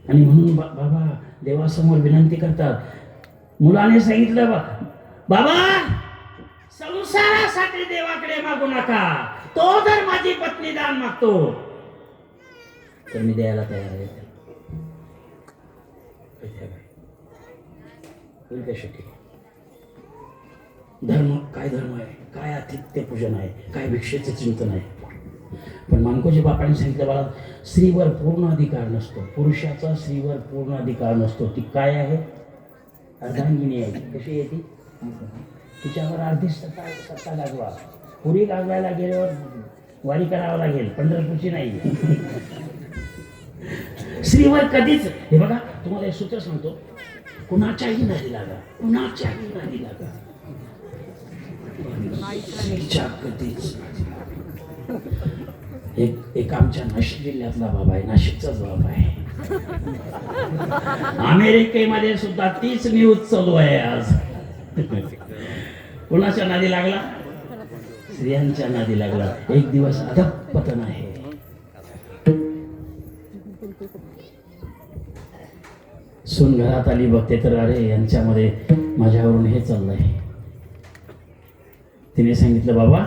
आणि म्हणून बाबा देवासमोर विनंती करतात. मुलाने सांगितलं बाबा संसारासाठी देवाकडे मागू नका. तो जर माझी पत्नी दान मागतो तर मी द्यायला तयार आहे. कशासाठी धर्म काय धर्म आहे, काय आतिथ्य पूजन आहे, काय भिक्षेचं चिंतन आहे. पण मानकोजी बापाने सांगितलं मला स्त्रीवर पूर्ण अधिकार नसतो. पुरुषाचा स्त्रीवर पूर्ण अधिकार नसतो. ती काय आहे, अर्धांगिनी आहे. कशी आहे ती, तिच्यावर अर्धी सत्ता गाजवा. पुरी गाजवायला गेल्यावर वारी करावं लागेल, पंढरपूरची नाही. स्त्रीवर कधीच, हे बघा तुम्हाला एक सूत्र सांगतो, कुणाच्याही नादी लागा, कुणाच्याही नादी लागा, स्त्रीच्या कधीच. एक आमच्या नाशिक जिल्ह्यातला बाबा आहे, नाशिकचाच बाबा आहे. अमेरिकेमध्ये सुद्धा तीच न्यूज चालू आहे आज. कोणाच्या नादी लागला, स्त्रियांच्या नादी लागला. एक दिवस अधःपतन आहे. सून घरात आली, बघते तर अरे यांच्यामध्ये माझ्यावरून हे चाललंय. तिने सांगितलं बाबा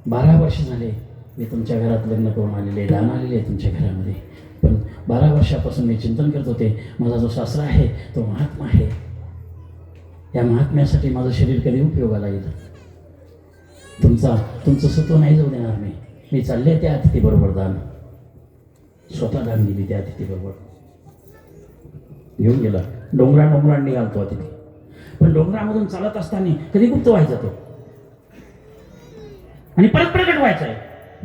12 वर्ष झाले मी तुमच्या घरात लग्न करून आलेले, दान आलेले तुमच्या घरामध्ये. पण 12 वर्षापासून मी चिंतन करत होते, माझा जो सासरा आहे तो महात्मा आहे. या महात्म्यासाठी माझं शरीर कधी उपयोगाला येईल. तुमचं सत्व नाही जाऊ देणार मी चालले त्या अतिथीबरोबर दान. स्वतः दान दिली त्या अतिथीबरोबर. घेऊन गेला. डोंगरांनी निघालतो अतिथी. पण डोंगरामधून चालत असताना कधी गुप्त व्हायचा तो आणि परत प्रकट व्हायचा आहे.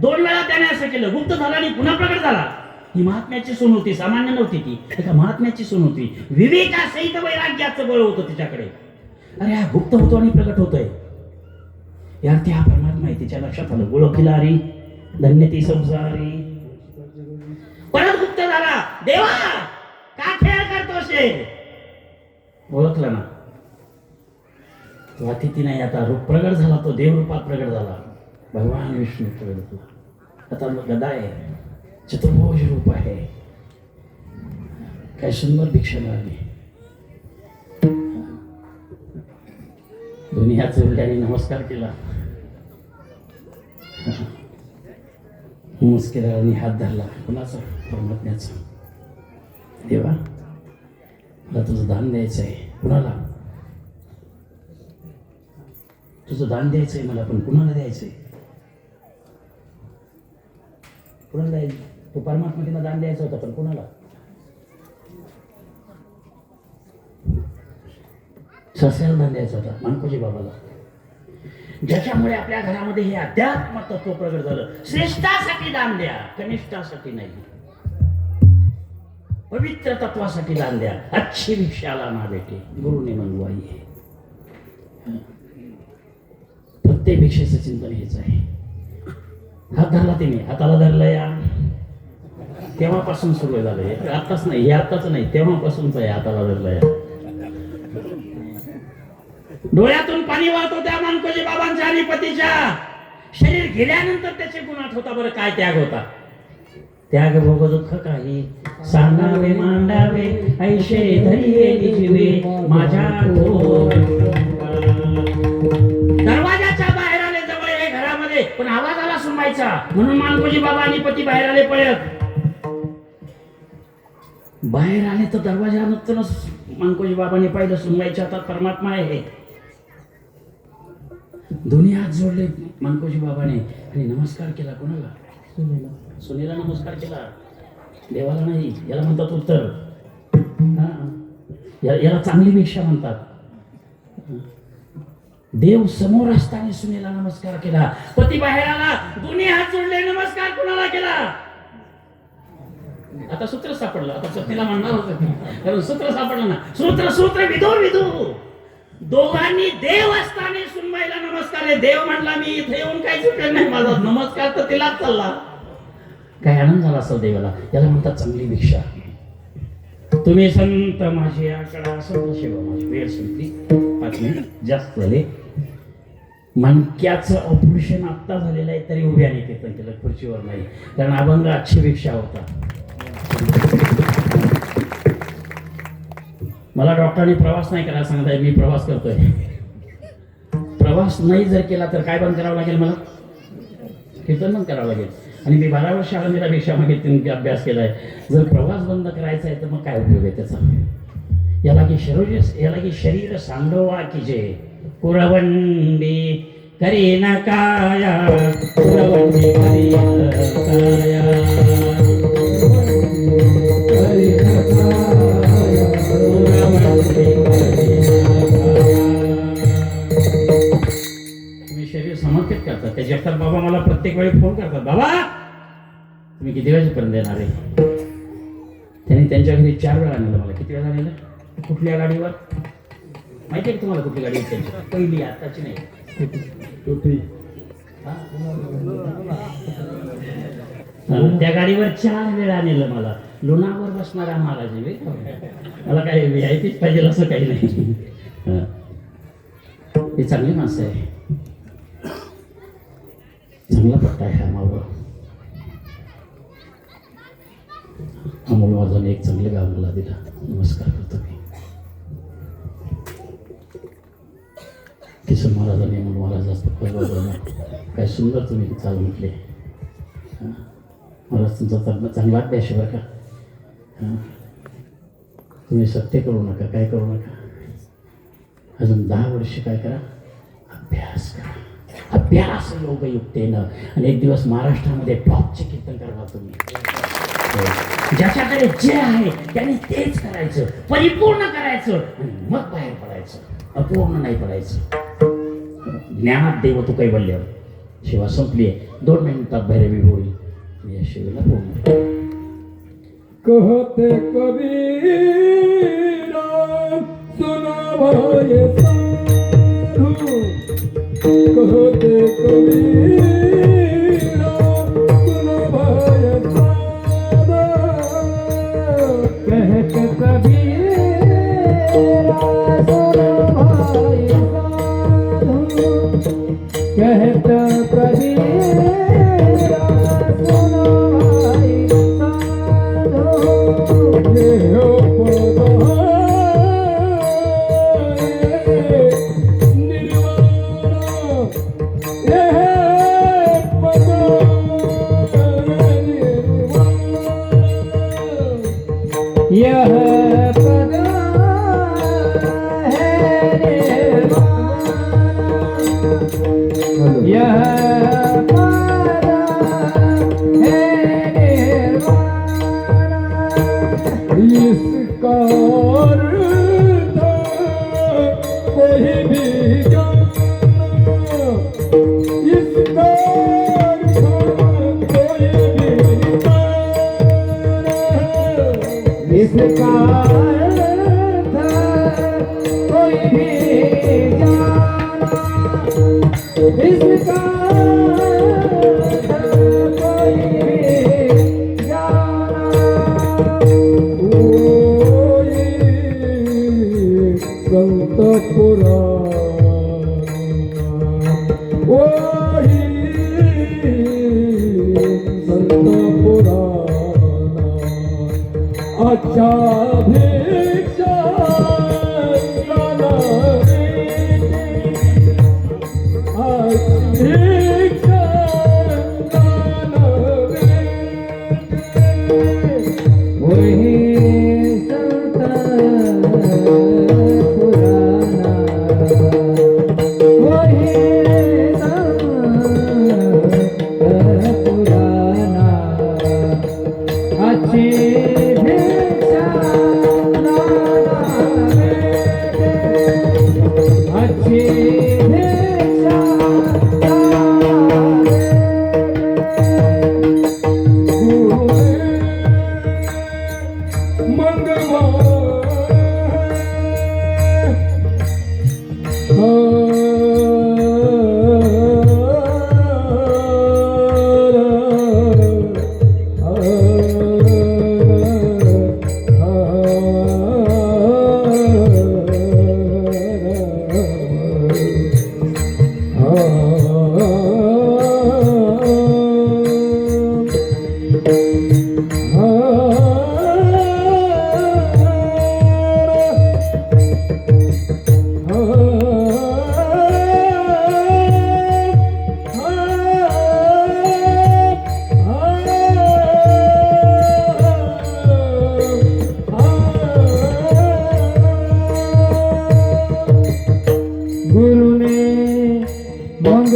2 वेळा त्याने असं केलं. गुप्त झाला आणि पुन्हा प्रकट झाला. ही महात्म्याची सून होती, सामान्य नव्हती ती. एका महात्म्याची सून होती. विवेकासहित वैराग्याचं बळ होतं तिच्याकडे. अरे हा गुप्त होतो आणि प्रकट होतोय यार, ते हा परमात्मा आहे. तिच्या लक्षात आलं. ओळखीला रे धन्य ती संसारी. परत गुप्त झाला. देवा का खेळ करतोस हे? ओळखला ना तो अतिथी नाही, आता रूप प्रगट झाला. तो देवरूपात प्रगट झाला. भगवान विष्णू प्रगट झाला. आता गदा आहे, चतुर्भुज रूप आहे. काय सुंदर भिक्षा मिळाली. दुनिया चौल्याने नमस्कार केला. मुस्किराने हात धरला. कुणाचा? परमात्म्याचा. देवा मला तुझं दान द्यायचं आहे. कुणाला? तुझं दान द्यायचंय मला, पण कुणाला द्यायचंय? कुणाला द्यायचं? तू परमात्मा तिला दान द्यायचं होतं, पण कुणाला? सासऱ्याला दान द्यायचा होता, मानकोजी बाबाला. ज्याच्यामुळे आपल्या घरामध्ये हे अध्यात्म तत्व प्रगट झालं. श्रेष्ठासाठी दान द्या, कनिष्ठासाठी नाही. पवित्र तत्वासाठी दान द्या. अच्छी भिक्षाला ना बेटे गुरुने मंगवाई है. प्रत्येक भिक्षेचं चिंतन हेच आहे. हात धरला तिने, हाताला धरला या तेव्हापासून सुरू झालंय. आताच नाही, हे आताच नाही, तेव्हापासूनच आहे. हाताला धरला या. डोळ्यातून पाणी वाहतो त्या मानकोजी बाबांच्या आणि पतीच्या. शरीर गेल्यानंतर त्याचे गुण आठवता. बरं काय त्याग होता. त्याग भोग दुःख काही सांगावे मांडावे ऐशे धरिये जीवे माझ्या. दरवाजाच्या बाहेर आले, जवळ आहे घरामध्ये, पण आवाज आला सुनबाईचा. म्हणून मानकोजी बाबा आणि पती बाहेर आले पळत. बाहेर आले तर दरवाजा नंतरच मानकोजी बाबांनी पाहिलं सुनबाईच्या हातात परमात्मा आहे. दोन्ही हात जोडले मानकोजी बाबाने आणि नमस्कार केला. कोणाला? सुनेला नमस्कार केला, देवाला नाही. याला म्हणतात उत्तर. याला चांगली भिक्षा म्हणतात. देव समोर असताना सुनेला नमस्कार केला. पती बाहेर आला, दोन्ही हात जोडले. नमस्कार कोणाला केला? आता सूत्र सापडलं. आता पत्नीला म्हणणार होतं कारण सूत्र सापडलं ना. सूत्र विधू दोघांनी देव असताना सुनबाईला नमस्कार आहे. देव म्हणला मी इथे येऊन काही चुकलं नाही, माझा नमस्कार तर तिलाच चालला. काय आनंद झाला असेल देवाला. याला म्हणतात चांगली भिक्षा. तुम्ही संत माझी आकडा संत सेवा माझी. वेळ संपली, 5 मिनिट जास्त झाले. मणक्याचं ऑपरेशन आत्ता झालेलं आहे तरी उभ्या नाही केलं त्याला, खुर्चीवर नाही, कारण अभंग 800 भिक्षा होता. मला डॉक्टरने प्रवास नाही करायला सांगताय, मी प्रवास करतोय. प्रवास नाही जर केला तर काय बंद करावं लागेल मला? कीर्तन बंद करावं लागेल. आणि मी 12 वर्ष आळंदीला भिक्षा मागितली, अभ्यास केलाय. जर प्रवास बंद करायचा आहे तर मग काय उपयोग आहे त्याचा? याला की शरीर सांडोवा की जे कुरवंडी करी न काया, कुरवंडी करी न काया, करी न काया, कुरवंडी करी न काया. तुम्ही शरीर समर्पित करतात. ते जगतात बाबा मला प्रत्येक वेळी फोन करतात, बाबा तुम्ही किती वाजेपर्यंत येणार आहे? त्यांनी त्यांच्या घरी 4 वेळा नेलं मला. किती वेळा नेलं? कुठल्या गाडीवर माहिती आहे का तुम्हाला? कुठली गाडी त्यांची? पहिली, आताची नाही. त्या गाडीवर 4 वेळा नेलं मला. लोणावर बसणारा महाराज. मला काय व्हीआयपीच पाहिजे असं काही नाही. हे चांगली माणसं आहे, चांगला पट्टा आहे हा मावळ. अमोल माझाने एक चांगलं गाव मला दिला. नमस्कार करतो मी. किसन महाराजांनी अमोल महाराज असतो. काय सुंदर तुम्ही चाल म्हटले. महाराज तुमचा चांगला अभ्यास आहे बरं का. तुम्ही सत्य करू नका, काय करू नका. अजून 10 वर्ष काय करा, अभ्यास करा. अभ्यास योगयुक्तेनं. आणि एक दिवस महाराष्ट्रामध्ये टॉपचे कीर्तन करा तुम्ही. ज्याच्याकडे जे आहे त्याने तेच करायचं, परिपूर्ण करायचं आणि मग बाहेर पडायचं, अपूर्ण नाही पडायचं. ज्ञानात देव तू कैवल्य. सेवा संपली आहे, 2 मिनिटात भैरवी होईल. या सेवेला पूर्ण कहते कबीरा सुना भाई साधु, कहते कबीरा सुना भाई साधु, कहते कबीरा सुना भाई साधु, कहते कबीरा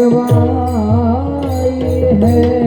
अगवाई है।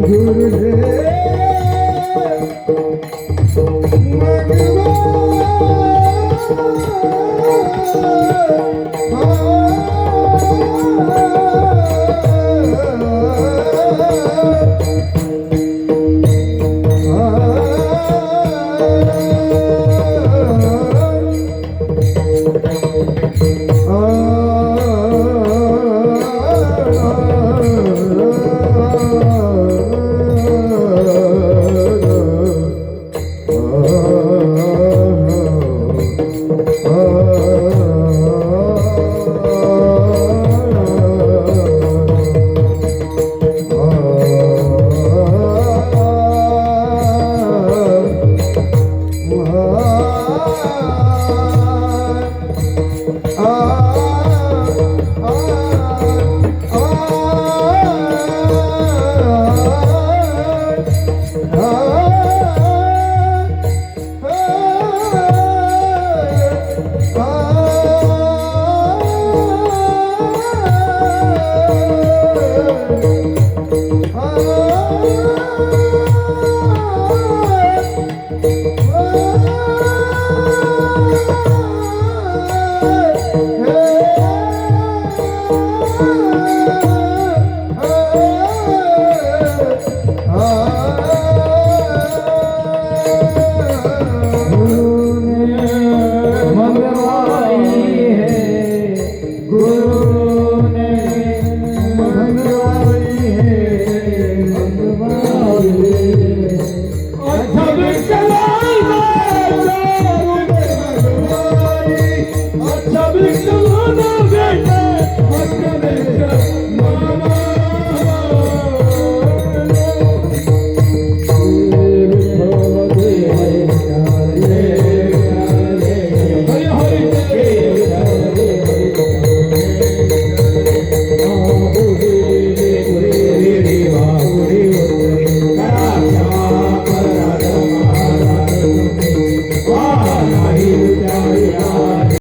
गुरुदेव